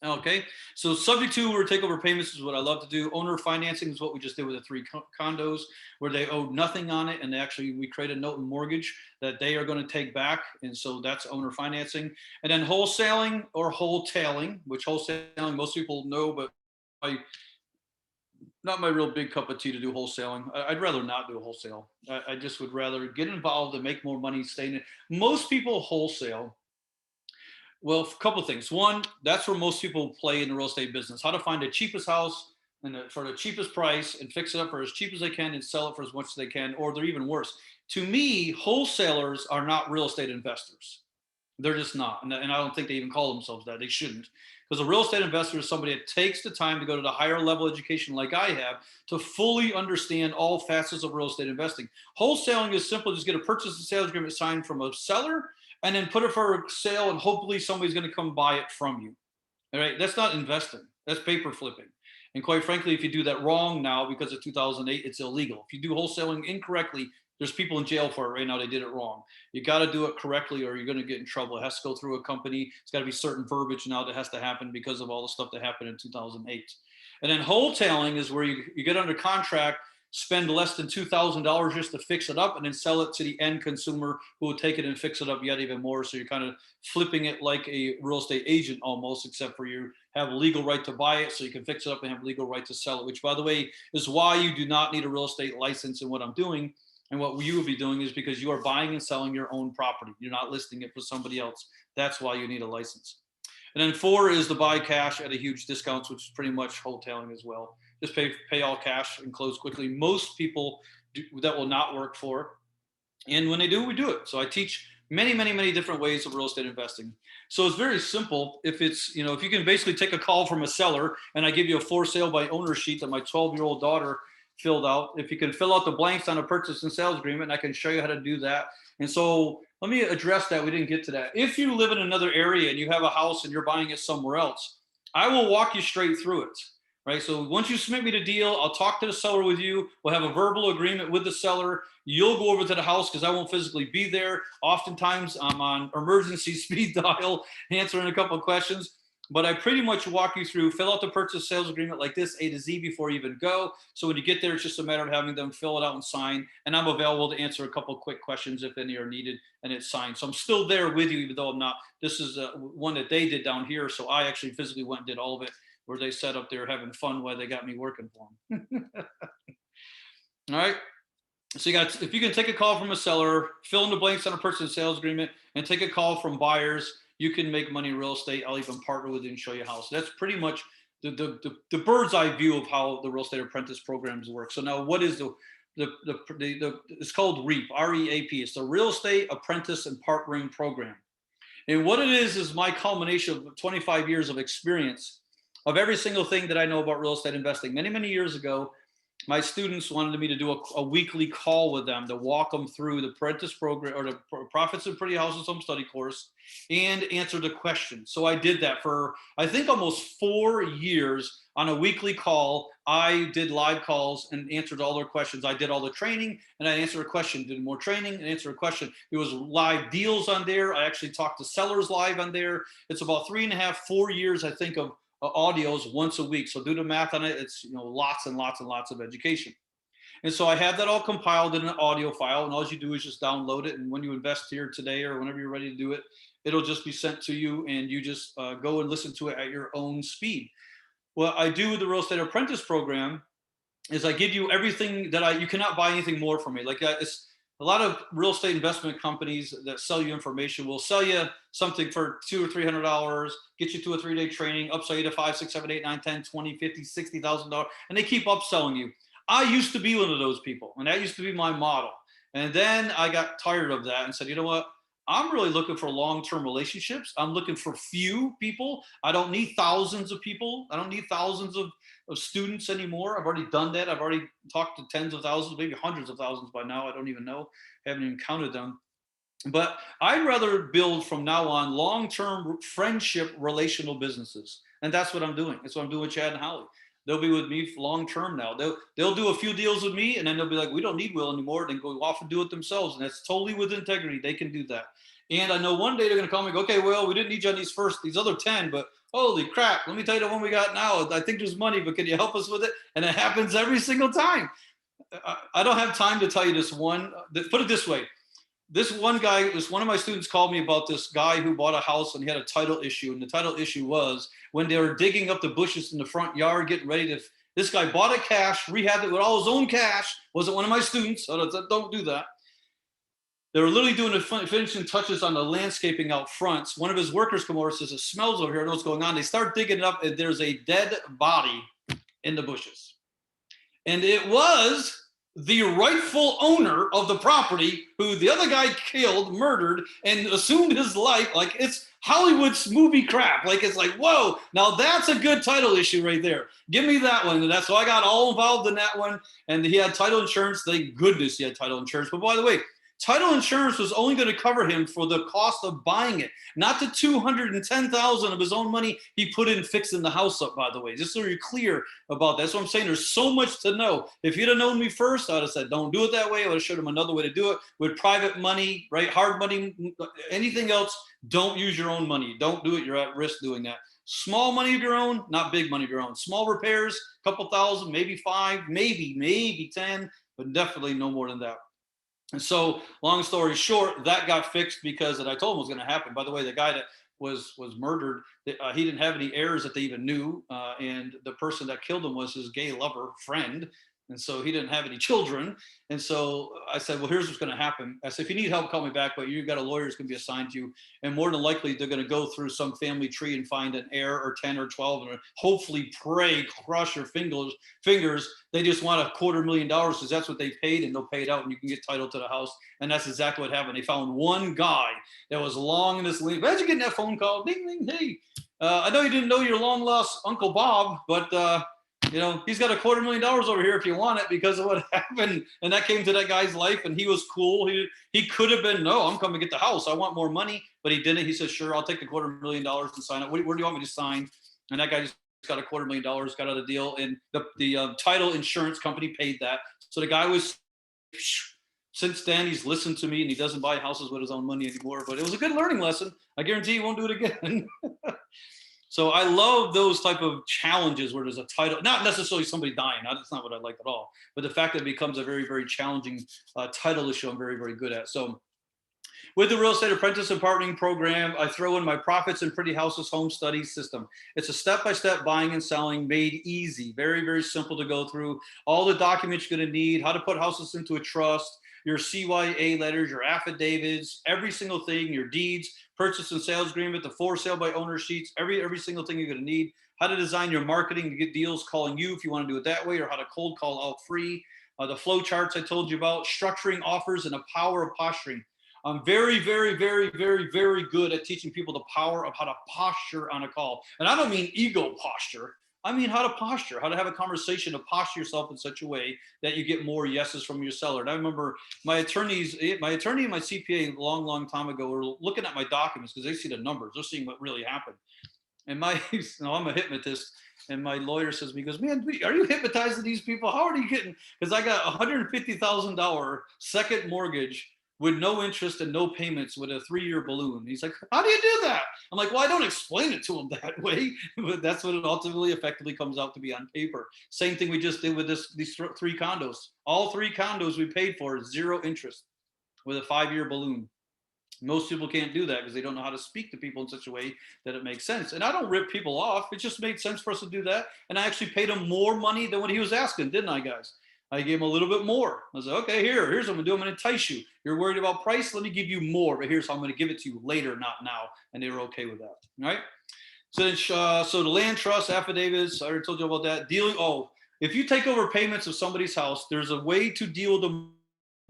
Okay, so subject to or takeover payments is what I love to do. Owner financing is what we just did with the 3 condos where they owed nothing on it. And we create a note and mortgage that they are going to take back. And so that's owner financing. And then wholesaling or wholetailing, which wholesaling most people know, but not my real big cup of tea to do wholesaling. I'd rather not do wholesale. I just would rather get involved and make more money staying in. Most people wholesale. Well, a couple of things. One, that's where most people play in the real estate business. How to find the cheapest house and for the cheapest price and fix it up for as cheap as they can and sell it for as much as they can, or they're even worse. To me, wholesalers are not real estate investors. They're just not. And I don't think they even call themselves that. They shouldn't. Because a real estate investor is somebody that takes the time to go to the higher level education like I have to fully understand all facets of real estate investing. Wholesaling is simple. Just get a purchase and sales agreement signed from a seller and then put it for sale, and hopefully somebody's going to come buy it from you. All right. That's not investing. That's paper flipping. And quite frankly, if you do that wrong now because of 2008, it's illegal. If you do wholesaling incorrectly, there's people in jail for it right now. They did it wrong. You got to do it correctly or you're going to get in trouble. It has to go through a company. It's got to be certain verbiage now that has to happen because of all the stuff that happened in 2008. And then wholesaling is where you get under contract, spend less than $2,000 just to fix it up and then sell it to the end consumer who will take it and fix it up yet even more. So you're kind of flipping it like a real estate agent almost, except for you have a legal right to buy it so you can fix it up and have legal right to sell it, which by the way is why you do not need a real estate license in what I'm doing. And what you will be doing is because you are buying and selling your own property. You're not listing it for somebody else. That's why you need a license. And then 4 is to buy cash at a huge discount, which is pretty much wholesaling as well. Just pay all cash and close quickly. Most people that will not work for. And when they do, we do it. So I teach many, many, many different ways of real estate investing. So it's very simple. If it's, if you can basically take a call from a seller and I give you a for sale by owner sheet that my 12-year-old daughter filled out. If you can fill out the blanks on a purchase and sales agreement, I can show you how to do that. And so let me address that. We didn't get to that. If you live in another area and you have a house and you're buying it somewhere else, I will walk you straight through it, right? So once you submit me the deal, I'll talk to the seller with you. We'll have a verbal agreement with the seller. You'll go over to the house because I won't physically be there. Oftentimes I'm on emergency speed dial, answering a couple of questions. But I pretty much walk you through, fill out the purchase sales agreement like this, A to Z, before you even go. So when you get there, it's just a matter of having them fill it out and sign. And I'm available to answer a couple of quick questions if any are needed, and it's signed. So I'm still there with you, even though I'm not. This is one that they did down here. So I actually physically went and did all of it, where they set up there having fun while they got me working for them. All right. So if you can take a call from a seller, fill in the blanks on a purchase sales agreement, and take a call from buyers, you can make money in real estate. I'll even partner with you and show you how. So that's pretty much the bird's eye view of how the real estate apprentice programs work. So now what is it's called REAP, R-E-A-P. It's the Real Estate Apprentice and Partnering Program. And what it is my culmination of 25 years of experience of every single thing that I know about real estate investing. Many, many years ago, my students wanted me to do a weekly call with them to walk them through the apprentice program or the Profits in Pretty Houses Home Study course and answer the questions. So I did that for, I think, almost 4 years on a weekly call. I did live calls and answered all their questions. I did all the training and I answered a question, did more training and answered a question. It was live deals on there. I actually talked to sellers live on there. It's about 3.5, 4 years, I think, of audios once a week. So do the math on it. It's lots and lots and lots of education. And so I have that all compiled in an audio file, and all you do is just download it. And when you invest here today or whenever you're ready to do it, it'll just be sent to you, and you just go and listen to it at your own speed. What I do with the Real Estate Apprentice program is I give you everything that you cannot buy anything more from me. Like it's a lot of real estate investment companies that sell you information will sell you something for $200 or $300, get you to a 3-day training, upsell you to $5, $6, $7, $8, $9, $10, $20, $50, $60,000, and they keep upselling you. I used to be one of those people, and that used to be my model. And then I got tired of that and said, you know what? I'm really looking for long-term relationships. I'm looking for few people. I don't need thousands of people. I don't need thousands of students anymore. I've already done that. I've already talked to tens of thousands, maybe hundreds of thousands by now. I don't even know. I haven't even counted them. But I'd rather build from now on long-term friendship relational businesses. And that's what I'm doing. That's what I'm doing with Chad and Holly. They'll be with me long-term now. They'll do a few deals with me, and then they'll be like, we don't need Will anymore. Then go off and do it themselves. And that's totally with integrity. They can do that. And I know one day they're going to call me and go, okay, Will, we didn't need you on these other 10, but holy crap, let me tell you the one we got now. I think there's money, but can you help us with it? And it happens every single time. I don't have time to tell you this one. Put it this way. This one of my students called me about this guy who bought a house and he had a title issue. And the title issue was when they were digging up the bushes in the front yard, getting ready to, this guy bought it cash, rehabbed it with all his own cash. Wasn't one of my students. So don't do that. They were literally doing the finishing touches on the landscaping out front. One of his workers come over and says, it smells over here. I don't know what's going on. They start digging it up and there's a dead body in the bushes. And it was the rightful owner of the property who the other guy killed, murdered, and assumed his life. Like, it's Hollywood's movie crap. Like, it's like, whoa, now that's a good title issue right there. Give me that one. And that's so I got all involved in that one. And he had title insurance. Thank goodness he had title insurance. But by the way, title insurance was only going to cover him for the cost of buying it, not the $210,000 of his own money he put in fixing the house up, by the way. Just so you're clear about that. That's what I'm saying. There's so much to know. If you'd have known me first, I would have said, don't do it that way. I would have showed him another way to do it with private money, right? Hard money, anything else. Don't use your own money. Don't do it. You're at risk doing that. Small money of your own, not big money of your own. Small repairs, couple thousand, maybe 5, maybe 10, but definitely no more than that. And so, long story short, that got fixed because that I told him was going to happen. By the way, the guy that was murdered, he didn't have any heirs that they even knew, and the person that killed him was his gay lover friend, and so he didn't have any children. And so I said, well, here's what's going to happen. I said, if you need help, call me back, but you've got a lawyer who's going to be assigned to you, and more than likely they're going to go through some family tree and find an heir or 10 or 12, and hopefully pray, crush your fingers. They just want $250,000 because that's what they paid, and they'll pay it out, and you can get title to the house. And that's exactly what happened. They found one guy that was long in this lane. Imagine getting that phone call, ding, ding, hey, I know you didn't know your long lost Uncle Bob, but he's got $250,000 over here if you want it because of what happened. And that came to that guy's life, and he was cool. He could have been, no, I'm coming to get the house. I want more money, but he didn't. He said, sure, I'll take the $250,000 and sign it. Where do you want me to sign? And that guy just got $250,000, got out of the deal, and the title insurance company paid that. So the guy was, since then, he's listened to me, and he doesn't buy houses with his own money anymore. But it was a good learning lesson. I guarantee he won't do it again. So I love those type of challenges where there's a title, not necessarily somebody dying. That's not what I like at all. But the fact that it becomes a very, very challenging title issue, I'm very, very good at. So with the Real Estate Apprentice and Partnering Program, I throw in my Profits in Pretty Houses Home Study System. It's a step-by-step buying and selling made easy, very, very simple to go through. All the documents you're going to need, how to put houses into a trust, your CYA letters, your affidavits, every single thing, your deeds, purchase and sales agreement, the for sale by owner sheets, every single thing you're going to need, how to design your marketing to get deals calling you if you want to do it that way, or how to cold call out free, the flow charts I told you about, structuring offers, and the power of posturing. I'm very, very, very, very, very good at teaching people the power of how to posture on a call. And I don't mean ego posture. I mean how to posture, how to have a conversation, to posture yourself in such a way that you get more yeses from your seller. And I remember my attorney and my CPA a long, long time ago were looking at my documents because they see the numbers. They're seeing what really happened. And I'm a hypnotist. And my lawyer says to me, he goes, man, are you hypnotizing these people? How are you getting? Because I got $150,000 second mortgage with no interest and no payments with a 3-year balloon. He's like, how do you do that? I'm like, well, I don't explain it to him that way, but that's what it ultimately effectively comes out to be on paper. Same thing we just did with these 3 condos. All 3 condos we paid for 0 interest with a 5-year balloon. Most people can't do that because they don't know how to speak to people in such a way that it makes sense. And I don't rip people off. It just made sense for us to do that. And I actually paid him more money than what he was asking, didn't I, guys? I gave him a little bit more. I was like, okay, here's what I'm gonna do. I'm gonna entice you. You're worried about price? Let me give you more, but here's how I'm gonna give it to you later, not now. And they were okay with that, all right? So the land trust, affidavits, I already told you about that. If you take over payments of somebody's house, there's a way to deal with the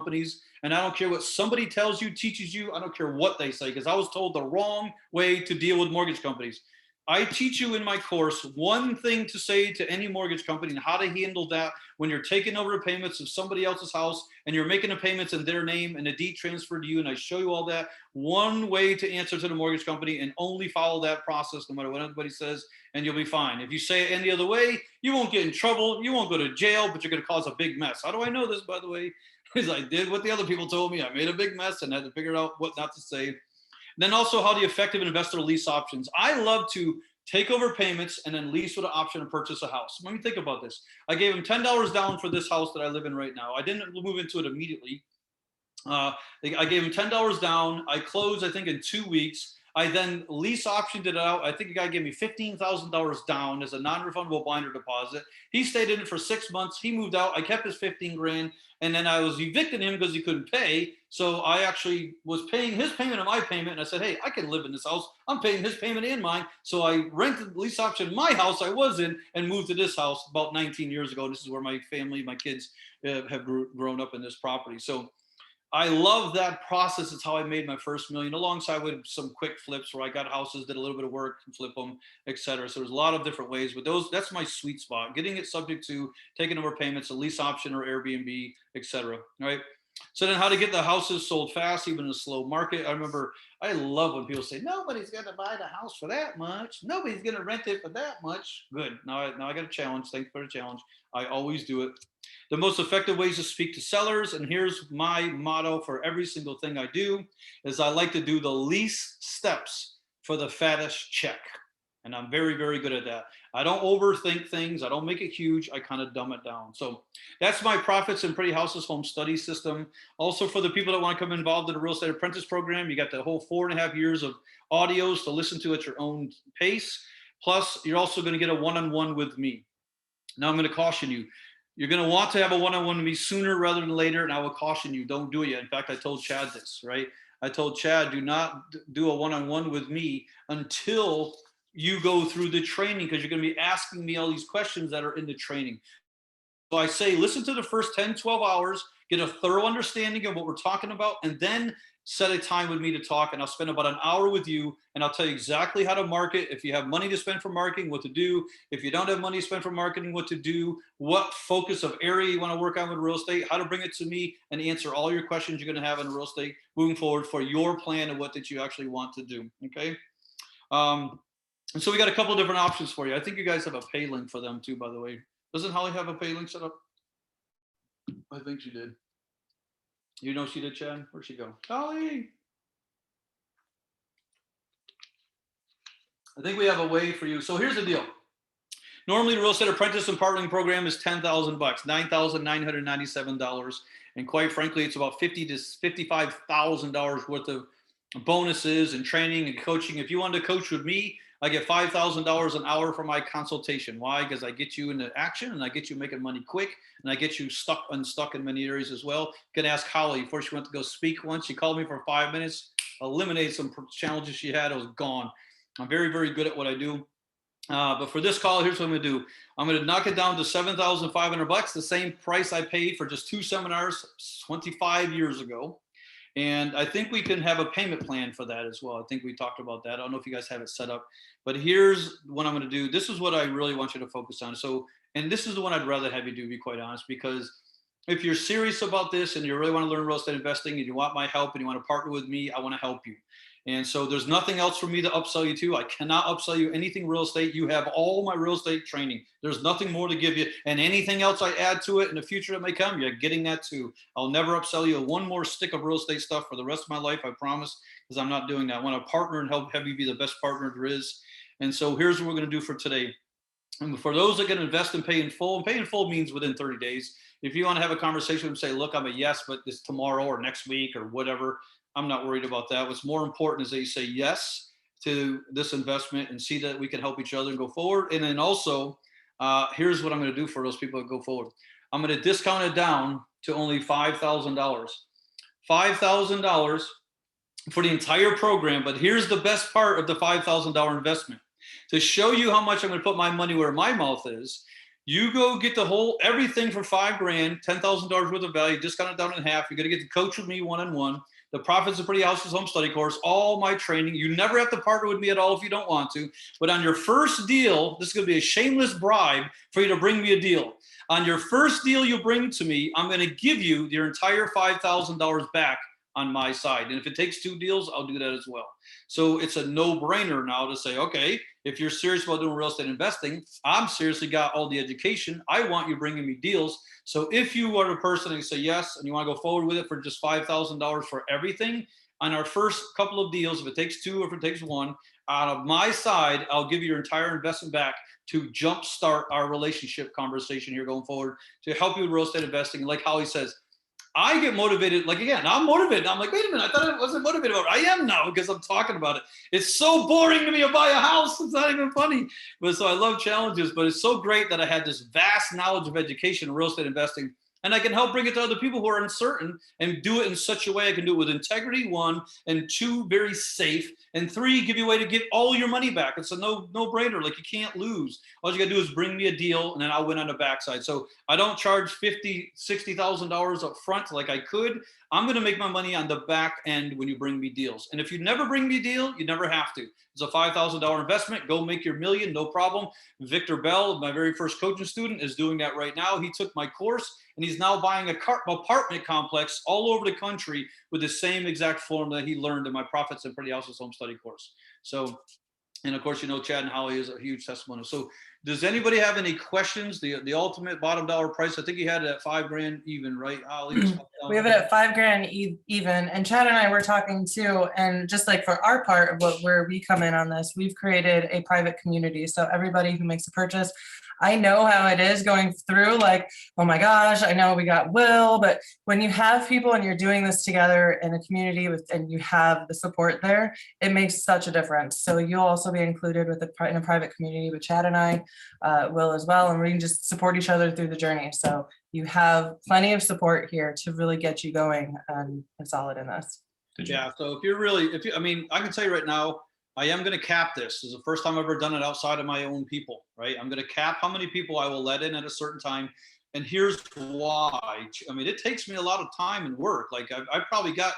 companies, and I don't care what somebody tells you, teaches you, I don't care what they say, because I was told the wrong way to deal with mortgage companies. I teach you in my course one thing to say to any mortgage company and how to handle that when you're taking over the payments of somebody else's house and you're making the payments in their name and a deed transferred to you. And I show you all that. One way to answer to the mortgage company, and only follow that process no matter what anybody says, and you'll be fine. If you say it any other way, you won't get in trouble. You won't go to jail, but you're going to cause a big mess. How do I know this, by the way? Because I did what the other people told me. I made a big mess and had to figure out what not to say. Then also how the effective investor lease options. I love to take over payments and then lease with an option to purchase a house. Let me think about this. I gave him $10 down for this house that I live in right now. I didn't move into it immediately. I gave him $10 down. I closed, I think, in 2 weeks. I then lease optioned it out. I think the guy gave me $15,000 down as a non-refundable binder deposit. He stayed in it for 6 months. He moved out. I kept his 15 grand. And then I was evicting him because he couldn't pay. So I actually was paying his payment and my payment. And I said, hey, I can live in this house. I'm paying his payment and mine. So I rented lease option my house I was in and moved to this house about 19 years ago. This is where my family, my kids have grown up in this property. So I love that process. It's how I made my first million, alongside with some quick flips where I got houses, did a little bit of work, flip them, etc. So there's a lot of different ways, but that's my sweet spot. Getting it subject to taking over payments, a lease option or Airbnb, etc. Right. So then how to get the houses sold fast, even in a slow market. I love when people say, nobody's going to buy the house for that much. Nobody's going to rent it for that much. Good. Now I got a challenge. Thanks for the challenge. I always do it. The most effective ways to speak to sellers, and here's my motto for every single thing I do, is I like to do the least steps for the fattest check. And I'm very, very good at that. I don't overthink things. I don't make it huge. I kind of dumb it down. So that's my Profits in Pretty Houses home study system. Also, for the people that want to come involved in the real estate apprentice program, you got the whole 4.5 years of audios to listen to at your own pace. Plus, you're also going to get a one-on-one with me. Now, I'm going to caution you. You're going to want to have a one-on-one with me sooner rather than later, and I will caution you, don't do it yet. In fact, I told Chad this, right? I told Chad, do not do a one-on-one with me until you go through the training, because you're going to be asking me all these questions that are in the training. So I say, listen to the first 10, 12 hours, get a thorough understanding of what we're talking about, and then set a time with me to talk, and I'll spend about an hour with you, and I'll tell you exactly how to market. If you have money to spend for marketing, what to do. If you don't have money to spend for marketing, what to do, what focus of area you want to work on with real estate, how to bring it to me and answer all your questions you're going to have in real estate moving forward for your plan and what that you actually want to do. Okay. And so we got a couple of different options for you. I think you guys have a pay link for them too, by the way. Doesn't Holly have a pay link set up? I think she did. You know she did, Chad? Where'd she go? Holly! I think we have a way for you. So here's the deal. Normally, the Real Estate Apprentice and Partnering Program is $10,000, $9,997. And quite frankly, it's about $50,000 to $55,000 worth of bonuses and training and coaching. If you want to coach with me, I get $5,000 an hour for my consultation. Why? Because I get you into action and I get you making money quick, and I get you unstuck in many areas as well. You can ask Holly before she went to go speak once. She called me for 5 minutes, eliminated some challenges she had. I was gone. I'm very, very good at what I do. But for this call, here's what I'm going to do. I'm going to knock it down to $7,500, the same price I paid for just 2 seminars 25 years ago. And I think we can have a payment plan for that as well. I think we talked about that. I don't know if you guys have it set up, but here's what I'm going to do. This is what I really want you to focus on. So, and this is the one I'd rather have you do, to be quite honest, because if you're serious about this and you really want to learn real estate investing and you want my help and you want to partner with me, I want to help you. And so there's nothing else for me to upsell you to. I cannot upsell you anything real estate. You have all my real estate training. There's nothing more to give you. And anything else I add to it in the future that may come, you're getting that too. I'll never upsell you one more stick of real estate stuff for the rest of my life, I promise, because I'm not doing that. I want to partner and have you be the best partner there is. And so here's what we're going to do for today. And for those that can invest and pay in full, and pay in full means within 30 days. If you want to have a conversation and say, look, I'm a yes, but it's tomorrow or next week or whatever, I'm not worried about that. What's more important is that you say yes to this investment and see that we can help each other and go forward. And then also, here's what I'm going to do for those people that go forward. I'm going to discount it down to only $5,000. $5,000 for the entire program. But here's the best part of the $5,000 investment. To show you how much I'm going to put my money where my mouth is, you go get the whole everything for $5,000, $10,000 worth of value, discount it down in half. You're going to get to coach with me one-on-one. The Profits of Pretty Houses home study course, all my training. You never have to partner with me at all if you don't want to. But on your first deal, this is going to be a shameless bribe for you to bring me a deal. On your first deal you bring to me, I'm going to give you your entire $5,000 back on my side. And if it takes 2 deals, I'll do that as well. So it's a no-brainer now to say, okay, if you're serious about doing real estate investing, I'm seriously got all the education. I want you bringing me deals. So if you are the person and you say yes, and you want to go forward with it for just $5,000 for everything, on our first couple of deals, if it takes 2 or if it takes 1, out of my side, I'll give you your entire investment back to jumpstart our relationship conversation here going forward, to help you with real estate investing. Like Holly says, I get motivated. Like, again, I'm motivated. I'm like, wait a minute, I thought I wasn't motivated about it. I am now because I'm talking about it. It's so boring to me to buy a house. It's not even funny. But so I love challenges, but it's so great that I had this vast knowledge of education and real estate investing. And I can help bring it to other people who are uncertain and do it in such a way I can do it with integrity, 1, and 2, very safe, and 3, give you a way to get all your money back. It's a no-brainer. Like, you can't lose. All you gotta do is bring me a deal, and then I'll win on the backside. So I don't charge $50,000, $60,000 up front like I could. I'm gonna make my money on the back end when you bring me deals. And if you never bring me a deal, you never have to. It's a $5,000 investment. Go make your million, no problem. Victor Bell, my very first coaching student, is doing that right now. He took my course, and he's now buying a apartment complex all over the country with the same exact formula he learned in my Profits and Pretty Houses home study course. So, and of course, Chad and Holly is a huge testimony. So does anybody have any questions? The ultimate bottom dollar price, I think you had it at $5,000 even, right, Holly? We have it at $5,000 even. And Chad and I were talking too, and just like for our part of where we come in on this, we've created a private community. So everybody who makes a purchase, I know how it is going through, like, oh my gosh, I know we got Will, but when you have people and you're doing this together in a community and you have the support there, it makes such a difference. So you'll also be included in a private community with Chad and I, Will as well, and we can just support each other through the journey. So you have plenty of support here to really get you going and solid in this. Yeah, so I mean, I can tell you right now, I am going to cap this. This is the first time I've ever done it outside of my own people, right? I'm going to cap how many people I will let in at a certain time. And here's why. I mean, it takes me a lot of time and work. Like, I've probably got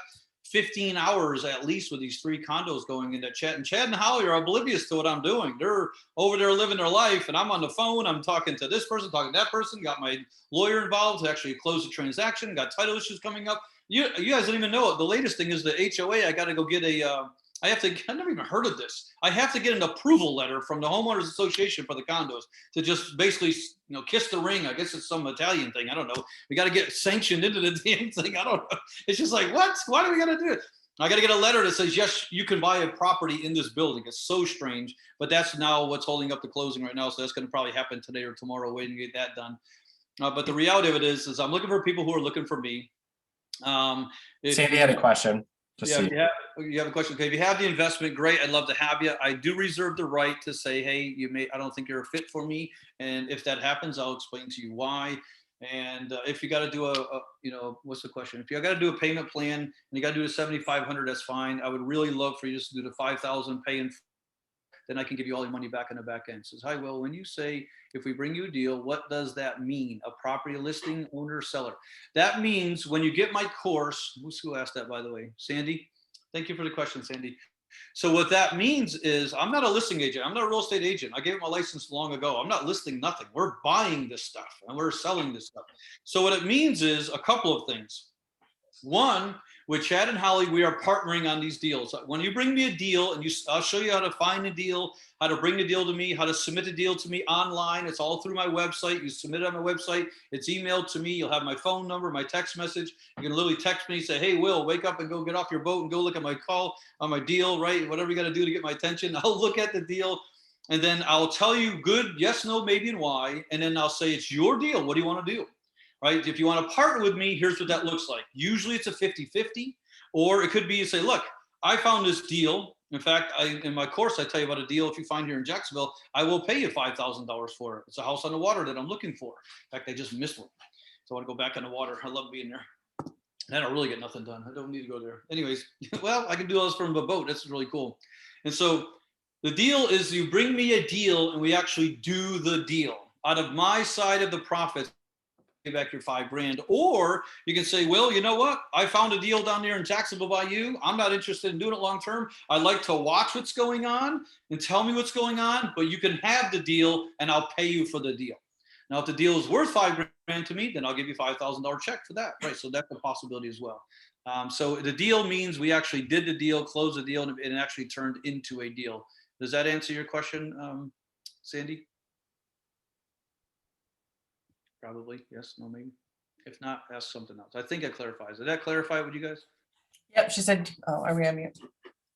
15 hours at least with these 3 condos going into Chad. And Chad and Holly are oblivious to what I'm doing. They're over there living their life, and I'm on the phone. I'm talking to this person, talking to that person, got my lawyer involved to actually close the transaction, got title issues coming up. You guys don't even know it. The latest thing is the HOA. I got to go get I've never even heard of this. I have to get an approval letter from the homeowners association for the condos to just basically, kiss the ring. I guess it's some Italian thing. I don't know. We got to get sanctioned into the damn thing. I don't know. It's just like, what? Why do we got to do it? I got to get a letter that says, yes, you can buy a property in this building. It's so strange, but that's now what's holding up the closing right now. So that's going to probably happen today or tomorrow, waiting to get that done. But the reality of it is I'm looking for people who are looking for me. Sandy had a question. Yeah, you have a question. Okay, if you have the investment, great. I'd love to have you. I do reserve the right to say, hey, I don't think you're a fit for me. And if that happens, I'll explain to you why. And if you got to do what's the question? If you got to do a payment plan and you got to do the 7,500, that's fine. I would really love for you just to do the 5,000 pay in. Then I can give you all your money back on the back end. Says, hi, Will, when you say, if we bring you a deal, what does that mean? A property listing, owner, seller? That means when you get my course, who asked that, by the way? Sandy? Thank you for the question, Sandy. So what that means is I'm not a listing agent. I'm not a real estate agent. I gave my license long ago. I'm not listing nothing. We're buying this stuff and we're selling this stuff. So what it means is a couple of things. One, with Chad and Holly, we are partnering on these deals. When you bring me a deal, and I'll show you how to find a deal, how to bring the deal to me, how to submit a deal to me online. It's all through my website. You submit it on my website. It's emailed to me. You'll have my phone number, my text message. You can literally text me, say, hey, Will, wake up and go get off your boat and go look at my call on my deal, right? Whatever you got to do to get my attention. I'll look at the deal, and then I'll tell you good, yes, no, maybe, and why. And then I'll say, it's your deal. What do you want to do? Right? If you want to partner with me, here's what that looks like. Usually it's a 50-50, or it could be you say, look, I found this deal. In fact, in my course, I tell you about a deal. If you find here in Jacksonville, I will pay you $5,000 for it. It's a house on the water that I'm looking for. In fact, I just missed one. So I want to go back on the water. I love being there. And I don't really get nothing done. I don't need to go there. Anyways, well, I can do all this from a boat. That's really cool. And so the deal is you bring me a deal and we actually do the deal. Out of my side of the profits, back your $5,000. Or you can say, Will, you know what? I found a deal down there in Jacksonville by you. I'm not interested in doing it long term. I'd like to watch what's going on and tell me what's going on, but you can have the deal and I'll pay you for the deal. Now, if the deal is worth $5,000 to me, then I'll give you $5,000 check for that. Right. So that's a possibility as well. So the deal means we actually did the deal, closed the deal, and it actually turned into a deal. Does that answer your question, Sandy? Probably, yes, no, maybe. If not, ask something else. I think it clarifies. Did that clarify with you guys? Yep, she said, oh, are we on mute?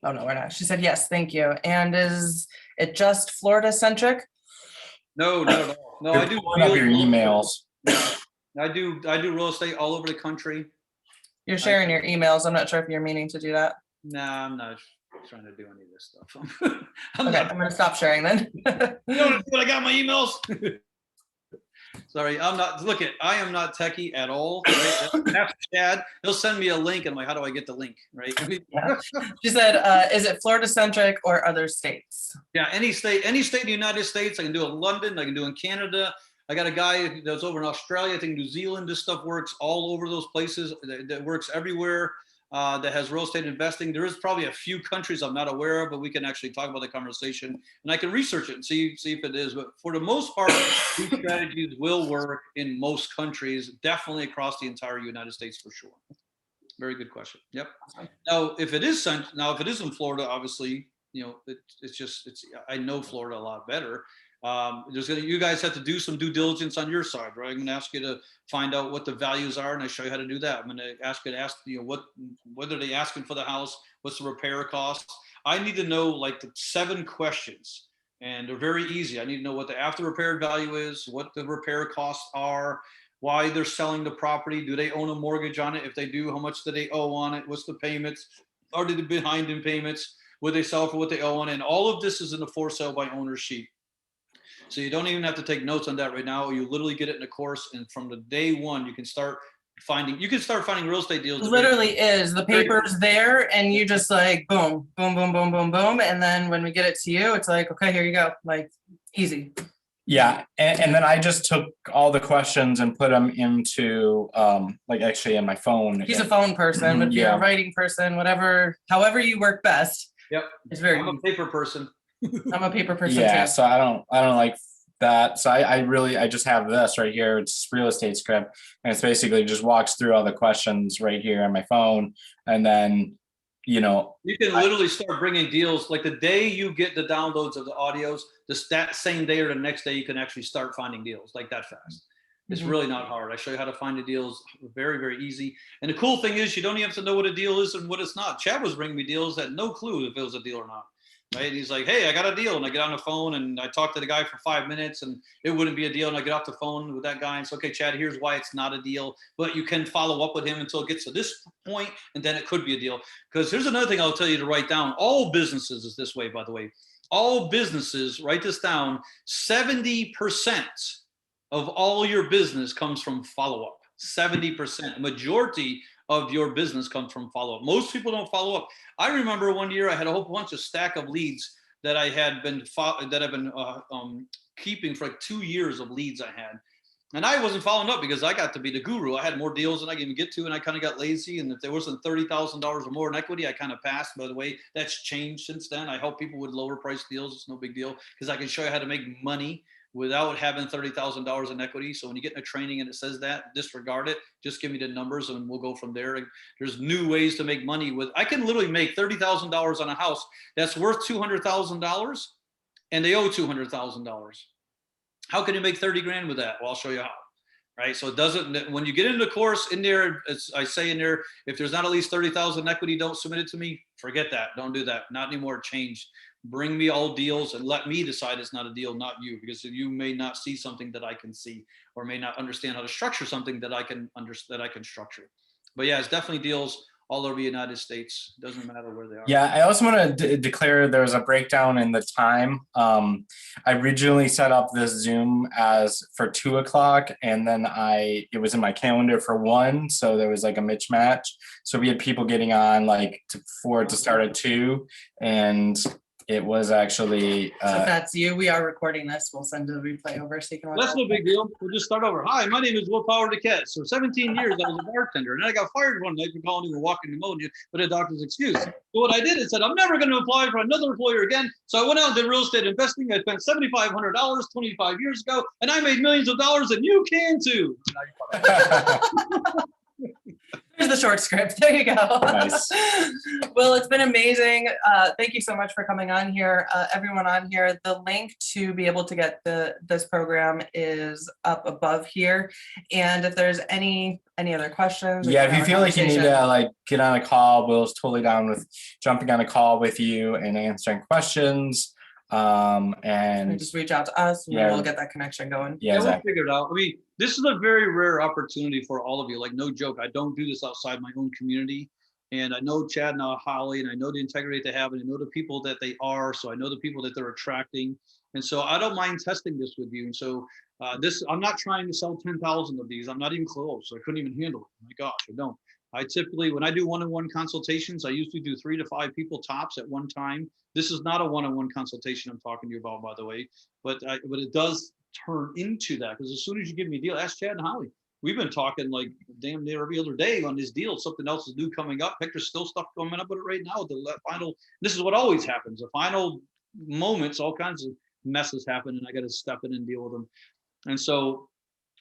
Oh, no, we're not. She said, yes, thank you. And is it just Florida centric? No, not at all. No, I do your emails. I do real estate all over the country. You're sharing your emails. I'm not sure if you're meaning to do that. Nah, I'm not trying to do any of this stuff. Okay, I'm gonna stop sharing then. You know what I got my emails? Sorry, I am not techie at all. Right? That's Chad. He'll send me a link and I'm like, how do I get the link? Right. Yeah. She said, is it Florida centric or other states? Yeah, any state in the United States. I can do it in London, I can do it in Canada. I got a guy that's over in Australia, I think New Zealand. This stuff works all over those places. That works everywhere. That has real estate investing. There is probably a few countries I'm not aware of, but we can actually talk about the conversation and I can research it and see if it is. But for the most part, these strategies will work in most countries, definitely across the entire United States for sure. Very good question. Yep. Now, if it is in Florida, obviously, I know Florida a lot better. You guys have to do some due diligence on your side, right? I'm going to ask you to find out what the values are, and I show you how to do that. I'm going to ask what are they asking for the house? What's the repair cost? I need to know like the 7 questions, and they're very easy. I need to know what the after repair value is, what the repair costs are, why they're selling the property. Do they own a mortgage on it? If they do, how much do they owe on it? What's the payments? Are they behind in payments? Would they sell for what they owe on it? And all of this is in the for sale by owner sheet. So you don't even have to take notes on that right now. You literally get it in a course, and from the day one, you can start finding real estate deals. It literally is. The paper's there, and you just like boom, boom, boom, boom, boom, boom, and then when we get it to you, it's like, okay, here you go, like easy. Yeah, and then I just took all the questions and put them into actually in my phone. He's a phone person, but if you're a writing person, however you work best. Yep, it's very. I'm a paper person. I'm a paper person yeah, too. so I don't like that. So I just have this right here. It's real estate script, and it's basically just walks through all the questions right here on my phone, and then you can literally start bringing deals like the day you get the downloads of the audios. That same day or the next day, you can actually start finding deals like that fast. It's really not hard. I show you how to find the deals. Very, very easy. And the cool thing is you don't even have to know what a deal is and what it's not. Chad was bringing me deals that had no clue if it was a deal or not. Right? He's like, hey, I got a deal. And I get on the phone and I talk to the guy for 5 minutes and it wouldn't be a deal. And I get off the phone with that guy and say, okay, Chad, here's why it's not a deal. But you can follow up with him until it gets to this point, and then it could be a deal. Because here's another thing I'll tell you to write down. All businesses is this way, by the way. All businesses, write this down, 70% of all your business comes from follow-up. 70%. Majority of your business comes from follow-up. Most people don't follow up. I remember one year I had a whole bunch of stack of leads that I've been keeping for like 2 years of leads I had. And I wasn't following up because I got to be the guru. I had more deals than I could even get to, and I kind of got lazy. And if there wasn't $30,000 or more in equity, I kind of passed. By the way, that's changed since then. I help people with lower price deals. It's no big deal because I can show you how to make money without having $30,000 in equity. So when you get in a training and it says that, disregard it. Just give me the numbers and we'll go from there. And there's new ways to make money I can literally make $30,000 on a house that's worth $200,000 and they owe $200,000. How can you make 30 grand with that? Well, I'll show you how. Right. So it doesn't, when you get into the course in there, I say in there, if there's not at least 30,000 equity, don't submit it to me. Forget that. Don't do that. Not anymore. Change. Bring me all deals and let me decide it's not a deal, not you, because you may not see something that I can see or may not understand how to structure something that I can structure. But yeah, it's definitely deals all over the United States. Doesn't matter where they are. Yeah, I also want to declare there was a breakdown in the time. I originally set up this Zoom as for 2 o'clock, and then it was in my calendar for 1, so there was like a mismatch. So we had people getting on for it to start at 2, and it was actually. So if that's you, we are recording this. We'll send the replay over so you can watch. That's no big deal. We'll just start over. Hi, my name is Will Power DeKet. For 17 years, I was a bartender, and I got fired one night for calling and walking pneumonia with a doctor's excuse. So what I did is said, I'm never going to apply for another employer again. So I went out and did real estate investing. I spent $7,500 25 years ago, and I made millions of dollars, and you can too. Here's the short script. There you go. Nice. Well, it's been amazing. Thank you so much for coming on here. Everyone on here, the link to be able to get this program is up above here. And if there's any other questions. Yeah, if you feel like you need to get on a call, Will's totally down with jumping on a call with you and answering questions. And And just reach out to us and Yeah. we'll get that connection going. yeah, We'll exactly. figure it out. I mean, this is a very rare opportunity for all of you. Like, no joke. I don't do this outside my own community. And I know Chad and Holly, and I know the integrity they have, and I know the people that they are. So I know the people that they're attracting. And so I don't mind testing this with you. And so I'm not trying to sell 10,000 of these. I'm not even close. I couldn't even handle it. My gosh, I don't. I typically, when I do one-on-one consultations, I usually do 3 to 5 people tops at one time. This is not a one-on-one consultation I'm talking to you about, by the way, but it does turn into that, because as soon as you give me a deal, ask Chad and Holly. We've been talking like damn near every other day on this deal. Something else is new coming up. Heck, there's still stuff coming up with it right now. The final, this is what always happens. The final moments, all kinds of messes happen, and I got to step in and deal with them. And so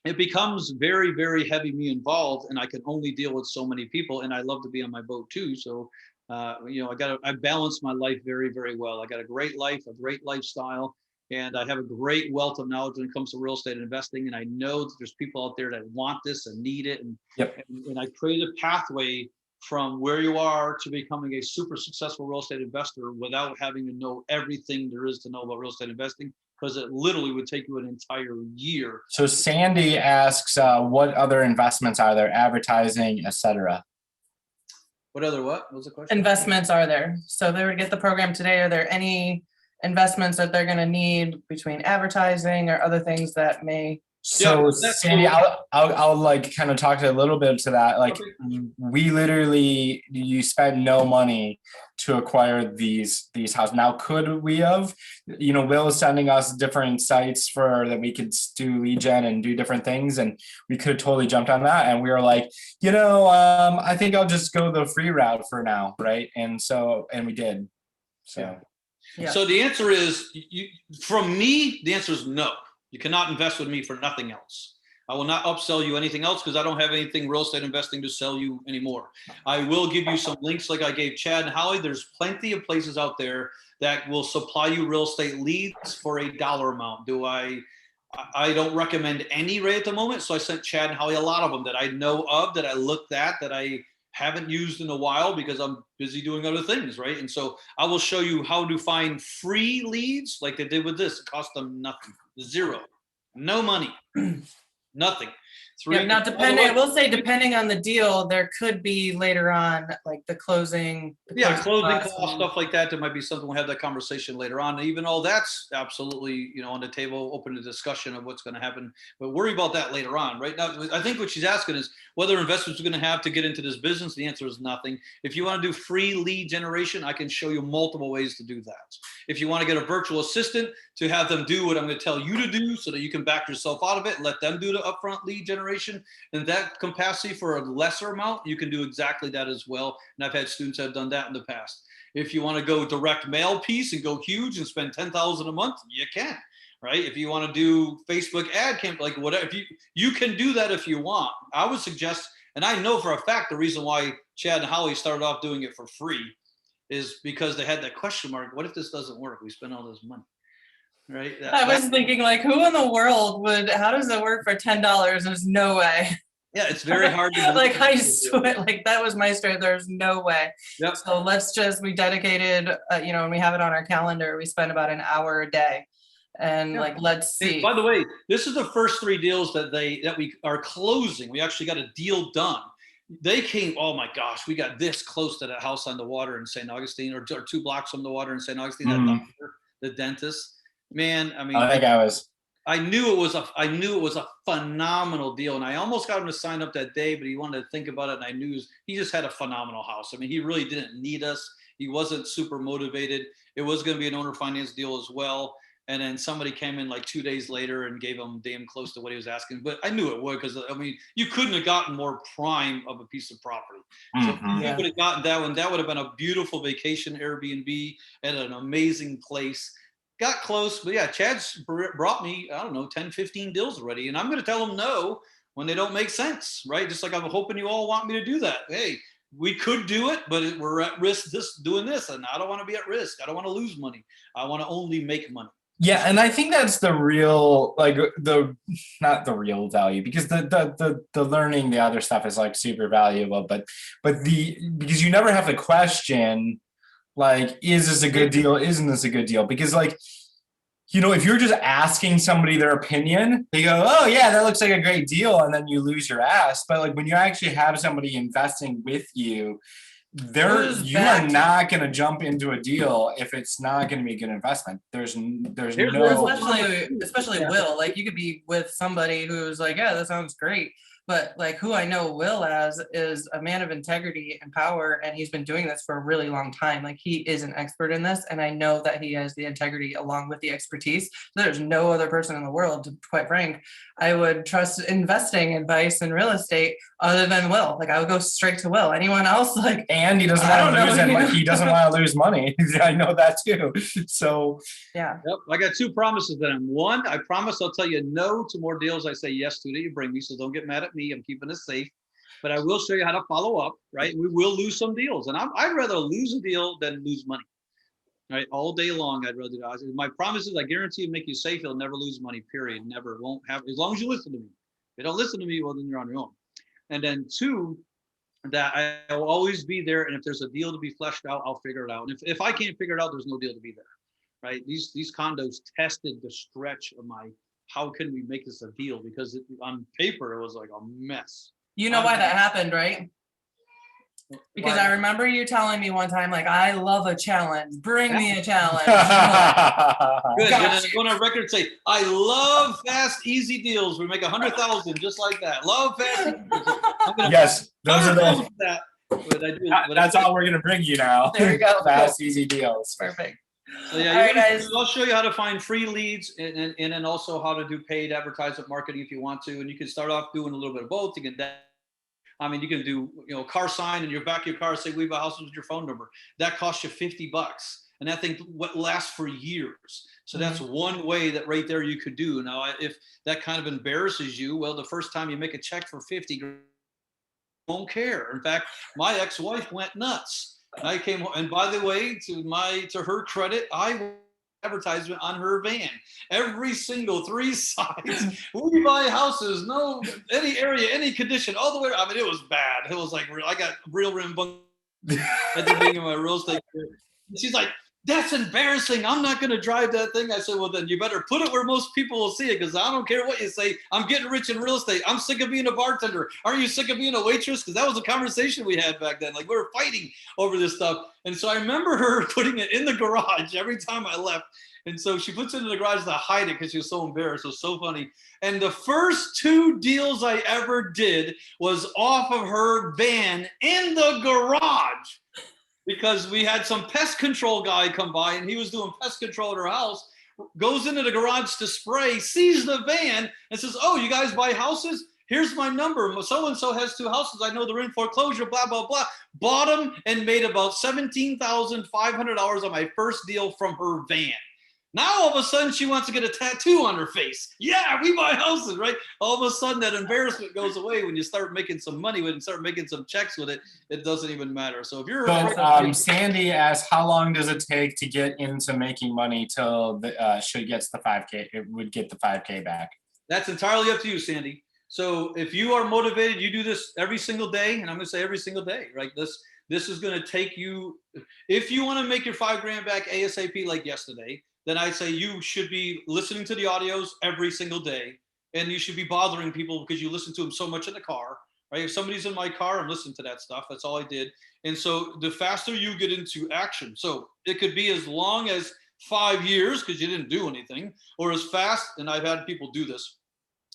it becomes very, very heavy me involved, and I can only deal with so many people, and I love to be on my boat too. So I balance my life very, very well. I got a great life, a great lifestyle, and I have a great wealth of knowledge when it comes to real estate investing. And I know that there's people out there that want this and need it. And, Yep. and I create a pathway from where you are to becoming a super successful real estate investor without having to know everything there is to know about real estate investing, because it literally would take you an entire year. So Sandy asks, what other investments are there? Advertising, etc. What was the question? Investments are there. So they would get the program today. Are there any investments that they're going to need between advertising or other things that may? So Yeah, Sandy, I'll like kind of talk to a little bit to that. Like, Okay. we literally, you spend no money to acquire these houses. Now, could we have, Will is sending us different sites for that we could do lead gen and do different things, and we could have totally jumped on that. And we were like, I think I'll just go the free route for now, right? And we did. So Yeah. So the answer is, from me, the answer is no. You cannot invest with me for nothing else. I will not upsell you anything else, because I don't have anything real estate investing to sell you anymore. I will give you some links like I gave Chad and Holly. There's plenty of places out there that will supply you real estate leads for a dollar amount. I don't recommend any right at the moment. So I sent Chad and Holly a lot of them that I know of, that I looked at, that I haven't used in a while because I'm busy doing other things, right? And so I will show you how to find free leads like they did with this. It cost them nothing, zero, no money, nothing. Yeah, now depending on the deal, there could be later on like the closing. Closing costs, stuff like that. There might be something, we'll have that conversation later on. Even though that's absolutely, on the table, open to discussion of what's going to happen, but worry about that later on. Right now, I think what she's asking is whether investors are going to have to get into this business. The answer is nothing. If you want to do free lead generation, I can show you multiple ways to do that. If you want to get a virtual assistant to have them do what I'm going to tell you to do so that you can back yourself out of it and let them do the upfront lead generation in that capacity for a lesser amount, you can do exactly that as well. And I've had students that have done that in the past. If you want to go direct mail piece and go huge and spend $10,000 a month, you can, right? If you want to do Facebook ad campaign, like whatever, if you can do that if you want. I would suggest, and I know for a fact the reason why Chad and Holly started off doing it for free is because they had that question mark. What if this doesn't work? We spend all this money, right? I was thinking, like, who in the world how does it work for $10? There's no way. Yeah, it's very hard to like, I swear, like, that was my story. There's no way. Yep. So we dedicated, and we have it on our calendar. We spend about an hour a day. And let's see. And by the way, this is the first 3 deals that we are closing. We actually got a deal done. They came, oh my gosh, we got this close to that house on the water in St. Augustine, or 2 blocks from the water in St. Augustine, that doctor, the dentist. Man, I mean, I knew it was a phenomenal deal, and I almost got him to sign up that day, but he wanted to think about it, and I knew he just had a phenomenal house. I mean, he really didn't need us. He wasn't super motivated. It was going to be an owner finance deal as well. And then somebody came in like 2 days later and gave him damn close to what he was asking. But I knew it would, because I mean, you couldn't have gotten more prime of a piece of property. So if you would have gotten that one, that would have been a beautiful vacation Airbnb at an amazing place. Got close, but yeah, Chad's brought me, I don't know, 10, 15 deals already. And I'm going to tell them no when they don't make sense, right? Just like I'm hoping you all want me to do that. Hey, we could do it, but we're at risk doing this. And I don't want to be at risk. I don't want to lose money. I want to only make money. Yeah, and I think that's the real, not the real value, because the learning, the other stuff is like super valuable, but because you never have to question, like, is this a good deal? Isn't this a good deal? Because like, if you're just asking somebody their opinion, they go, oh yeah, that looks like a great deal, and then you lose your ass. But like when you actually have somebody investing with you, you are not going to jump into a deal if it's not going to be a good investment. There's no, especially Will. Like you could be with somebody who's like, yeah, that sounds great. But like who I know Will as is a man of integrity and power, and he's been doing this for a really long time. Like he is an expert in this, and I know that he has the integrity along with the expertise. So there's no other person in the world, to be quite frank, I would trust investing advice in real estate other than Will. Like I would go straight to Will. Anyone else, like, and he doesn't want to lose, and like he doesn't want to lose money. I know that too. So yeah. Yep. I got 2 promises that I'm. One, I promise I'll tell you no to more deals I say yes to that you bring me. So don't get mad at me. I'm keeping it safe. But I will show you how to follow up, right? We will lose some deals. And I'd rather lose a deal than lose money. Right? All day long, I'd rather do. My promise is I guarantee you make you safe. You'll never lose money, period. Never. Won't have, as long as you listen to me. If you don't listen to me, well, then you're on your own. And then 2, that I will always be there. And if there's a deal to be fleshed out, I'll figure it out. And if I can't figure it out, there's no deal to be there. Right? These condos tested the stretch of how can we make this a deal? Because on paper, it was like a mess. You know why that happened, right? Because I remember you telling me one time, like, I love a challenge. Bring me a challenge. Good. And then go on record and say, I love fast, easy deals. We make 100,000 just like that. Love fast. Yes, those are the. That. That's all we're gonna bring you now. There you go. Fast, easy deals. Perfect. So yeah, right, guys. I'll show you how to find free leads and then also how to do paid advertisement marketing if you want to. And you can start off doing a little bit of both. You can do, car sign in your back of your car, say, we buy houses with your phone number. That costs you $50. And that thing lasts for years. So that's one way that right there you could do. Now, if that kind of embarrasses you, well, the first time you make a check for 50, won't care. In fact, my ex-wife went nuts. I came home, and by the way, to her credit, I advertisement on her van. Every single 3 sides. We buy houses, no, any area, any condition, all the way. I mean, it was bad. It was like, I got real rimbung at the beginning of my real estate career. And she's like, that's embarrassing. I'm not going to drive that thing. I said, well, then you better put it where most people will see it, because I don't care what you say. I'm getting rich in real estate. I'm sick of being a bartender. Aren't you sick of being a waitress? Because that was a conversation we had back then. Like, we were fighting over this stuff. And so I remember her putting it in the garage every time I left. And so she puts it in the garage to hide it because she was so embarrassed. It was so funny. And the first 2 deals I ever did was off of her van in the garage. Because we had some pest control guy come by and he was doing pest control at her house, goes into the garage to spray, sees the van and says, oh, you guys buy houses? Here's my number. So-and-so has 2 houses. I know they're in foreclosure, blah, blah, blah. Bought them and made about $17,500 on my first deal from her van. Now, all of a sudden, she wants to get a tattoo on her face. Yeah, we buy houses, right? All of a sudden, that embarrassment goes away when you start making some money with it and start making some checks with it. It doesn't even matter. So if you're Sandy asked, how long does it take to get into making money till she gets the 5K? It would get the 5K back. That's entirely up to you, Sandy. So if you are motivated, you do this every single day, and I'm going to say every single day, right? This is going to take you. If you want to make your $5,000 back ASAP, like yesterday, then I'd say you should be listening to the audios every single day, and you should be bothering people because you listen to them so much in the car, right? If somebody's in my car, I'm listening to that stuff. That's all I did. And so the faster you get into action, so it could be as long as 5 years because you didn't do anything, or as fast, and I've had people do this,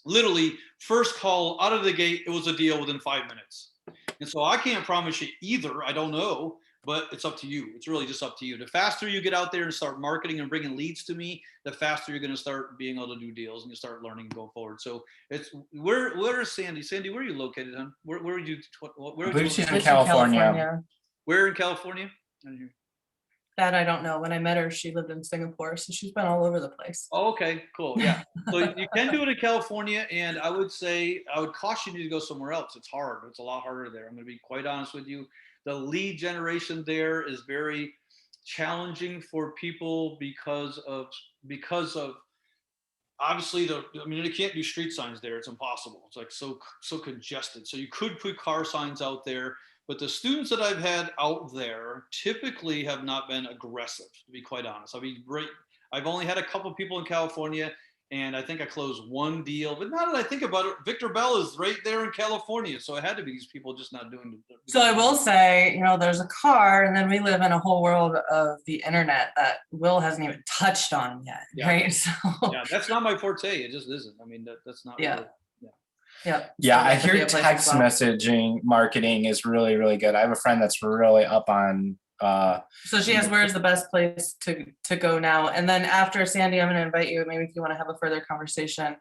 literally first call out of the gate, it was a deal within 5 minutes. And so I can't promise you either. I don't know. But it's up to you. It's really just up to you. The faster you get out there and start marketing and bringing leads to me, the faster you're going to start being able to do deals and you start learning and go forward. So it's where is Sandy? Sandy, where are you located, hon? Where are you? Where are you? She's in California. Where in California? That I don't know. When I met her, she lived in Singapore, so she's been all over the place. Oh, okay, cool. Yeah. So you can do it in California, and I would caution you to go somewhere else. It's hard. It's a lot harder there. I'm going to be quite honest with you. The lead generation there is very challenging for people because of obviously they can't do street signs there. It's impossible. It's like so congested. So you could put car signs out there, but the students that I've had out there typically have not been aggressive, to be quite honest. I've only had a couple people in California, and I think I closed one deal. But now that I think about it, Victor Bell is right there in California, so it had to be these people just not doing it. So I will say, there's a car, and then we live in a whole world of the internet that Will hasn't even touched on yet, Yeah. right? So Yeah, that's not my forte. It just isn't. I mean, that's not. Yeah. Really, yeah. Yeah, So I that could be hear a place text as well. messaging marketing is really, really good. I have a friend that's really up on So she asked, where's the best place to go now? And then after Sandy, I'm going to invite you, maybe if you want to have a further conversation,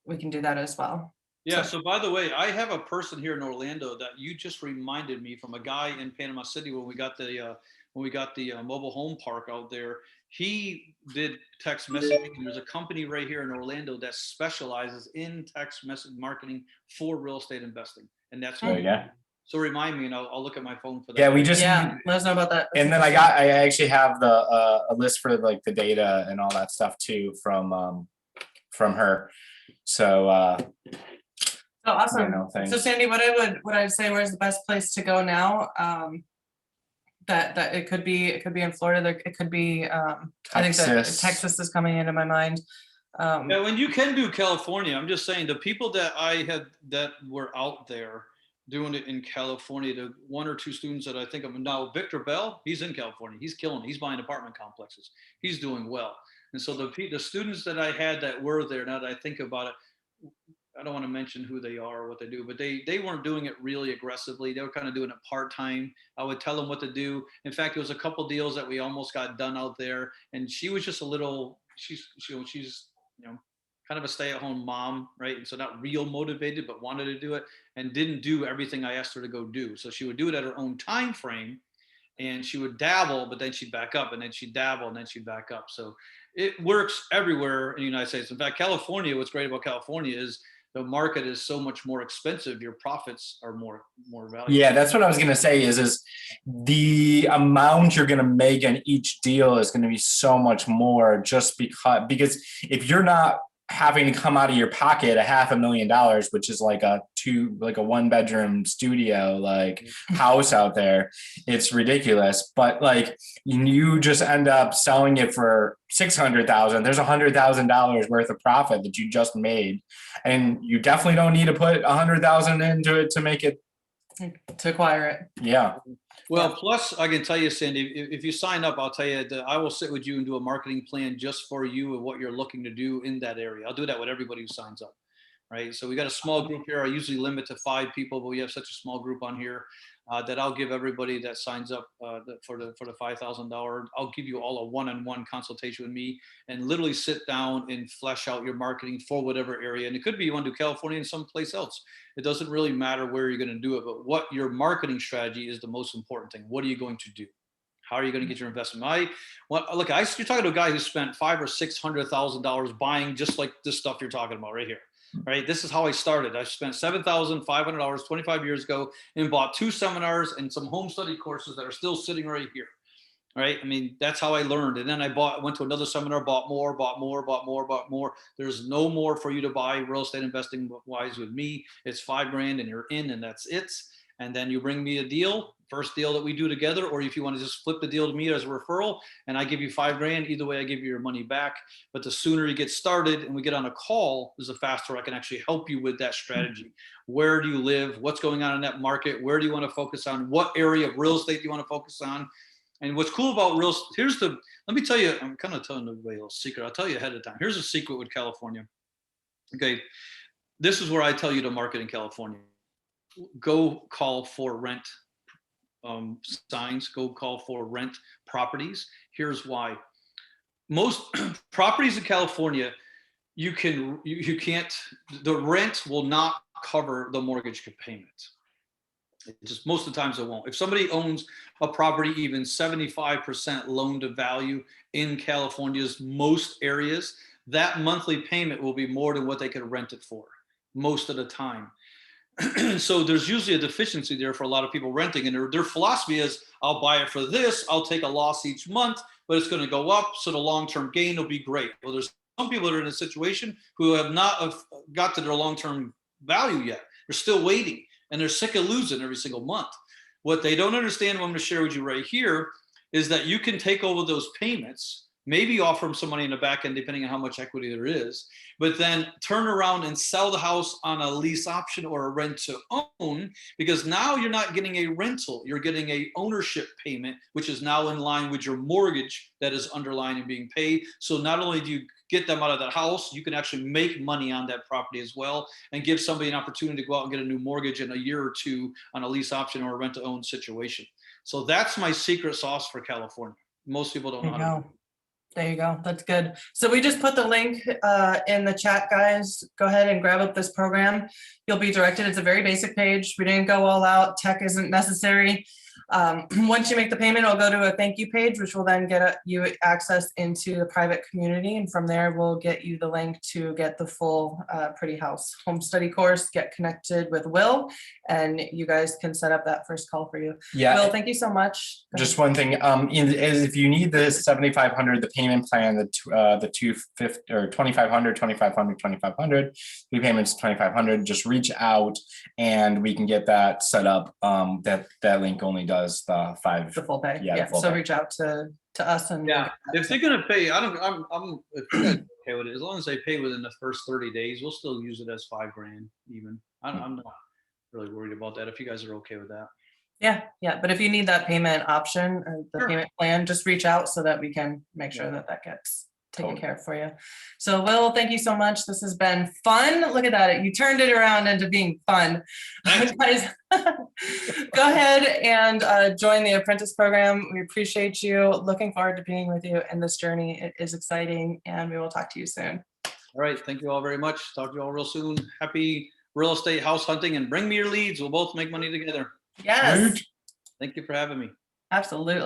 we can do that as well. Yeah. So by the way, I have a person here in Orlando that you just reminded me from a guy in Panama City when we got the mobile home park out there. He did text messaging. There's a company right here in Orlando that specializes in text message marketing for real estate investing, and that's there you go. So remind me, and I'll look at my phone for that. Yeah, we just Yeah, let us know about that. and then I actually have a list for like the data and all that stuff too from her. So So awesome. thanks. So Sandy, what I'd say, where's the best place to go now? That it could be in Florida. It could be I think that Texas is coming into my mind. Yeah, when you can do California, I'm just saying the people that I had that were out there doing it in California, the one or two students that I think of now, Victor Bell, he's in California. He's killing it. He's buying apartment complexes. He's doing well. And so the students that I had that were there, now that I think about it, I don't want to mention who they are or what they do, but they weren't doing it really aggressively. They were kind of doing it part-time. I would tell them what to do. In fact, there was a couple deals that we almost got done out there, and she was just a little, she's kind of a stay-at-home mom, right? And so not real motivated, but wanted to do it and didn't do everything I asked her to go do. So she would do it at her own time frame, and she would dabble, but then she'd back up, and then she'd dabble, and then she'd back up. So it works everywhere in the United States. In fact, California, what's great about California is the market is so much more expensive. Your profits are more valuable. Yeah, that's what I was gonna say. Is the amount you're gonna make on each deal is gonna be so much more, just because if you're not having to come out of your pocket $500,000, which is like a 1-bedroom studio like house out there, it's ridiculous. But like you just end up selling it for $600,000. There's $100,000 worth of profit that you just made, and you definitely don't need to put $100,000 into it to make it to acquire it. Yeah. Well, plus I can tell you, Sandy, if you sign up, I'll tell you that I will sit with you and do a marketing plan just for you and what you're looking to do in that area. I'll do that with everybody who signs up, right? So we got a small group here. I usually limit to 5 people, but we have such a small group on here that I'll give everybody that signs up for the $5,000. I'll give you all a one-on-one consultation with me and literally sit down and flesh out your marketing for whatever area. And it could be you want to do California and someplace else. It doesn't really matter where you're going to do it, but what your marketing strategy is the most important thing. What are you going to do? How are you going to get your investment? You're talking to a guy who spent $500,000 or $600,000 buying just like this stuff you're talking about right here. Right. This is how I started. I spent $7,500 25 years ago and bought 2 seminars and some home study courses that are still sitting right here. Right. I mean, that's how I learned. And then I went to another seminar, bought more. There's no more for you to buy real estate investing wise with me. It's $5,000 and you're in, and that's it. And then you bring me a deal, first deal that we do together, or if you want to just flip the deal to me as a referral and I give you $5,000, either way, I give you your money back. But the sooner you get started and we get on a call, is the faster I can actually help you with that strategy. Where do you live? What's going on in that market? Where do you want to focus on? What area of real estate do you want to focus on? And what's cool about let me tell you, I'm kind of telling everybody a little secret. I'll tell you ahead of time. Here's a secret with California. Okay. This is where I tell you to market in California. Go call for rent signs, go call for rent properties. Here's why. Most properties in California, you can't, the rent will not cover the mortgage payment. It just most of the times it won't. If somebody owns a property, even 75% loan to value in California's most areas, that monthly payment will be more than what they could rent it for most of the time. So there's usually a deficiency there for a lot of people renting, and their philosophy is, I'll buy it for this, I'll take a loss each month, but it's going to go up, so the long-term gain will be great. Well, there's some people that are in a situation who have not got to their long-term value yet. They're still waiting, and they're sick of losing every single month. What they don't understand, what I'm going to share with you right here, is that you can take over those payments, maybe offer them some money in the back end, depending on how much equity there is, but then turn around and sell the house on a lease option or a rent to own, because now you're not getting a rental, you're getting a ownership payment, which is now in line with your mortgage that is underlying and being paid. So not only do you get them out of that house, you can actually make money on that property as well, and give somebody an opportunity to go out and get a new mortgage in a year or two on a lease option or a rent to own situation. So that's my secret sauce for California. Most people don't know There you how to. go. There you go. That's good. So we just put the link in the chat, guys. Go ahead and grab up this program. You'll be directed. It's a very basic page. We didn't go all out. Tech isn't necessary. Once you make the payment, it'll go to a thank you page, which will then get you access into the private community. And from there, we'll get you the link to get the full Pretty House home study course, get connected with Will, and you guys can set up that first call for you. Yeah. Will, thank you so much. Go Just ahead. one thing, is if you need the 7,500, the payment plan, the 250 or 2,500, 2,500, 2,500, three payments, 2,500, just reach out and we can get that set up. That link only does the full pay. Yeah, the Yeah. full So pay. reach out to us and we'll Yeah, get that if they're gonna pay, I'm if you guys are okay with it, as long as they pay within the first 30 days, we'll still use it as $5,000 even. I'm not really worried about that, if you guys are okay with that. Yeah, yeah, but if you need that payment option or the Sure. payment plan, just reach out so that we can make sure that that gets taken care of for you. So Will, thank you so much. This has been fun. Look at that. You turned it around into being fun. Guys, go ahead and join the apprentice program. We appreciate you. Looking forward to being with you in this journey. It is exciting and we will talk to you soon. All right, thank you all very much. Talk to you all real soon. Happy real estate house hunting, and bring me your leads. We'll both make money together. Yes, Thank you for having me. absolutely.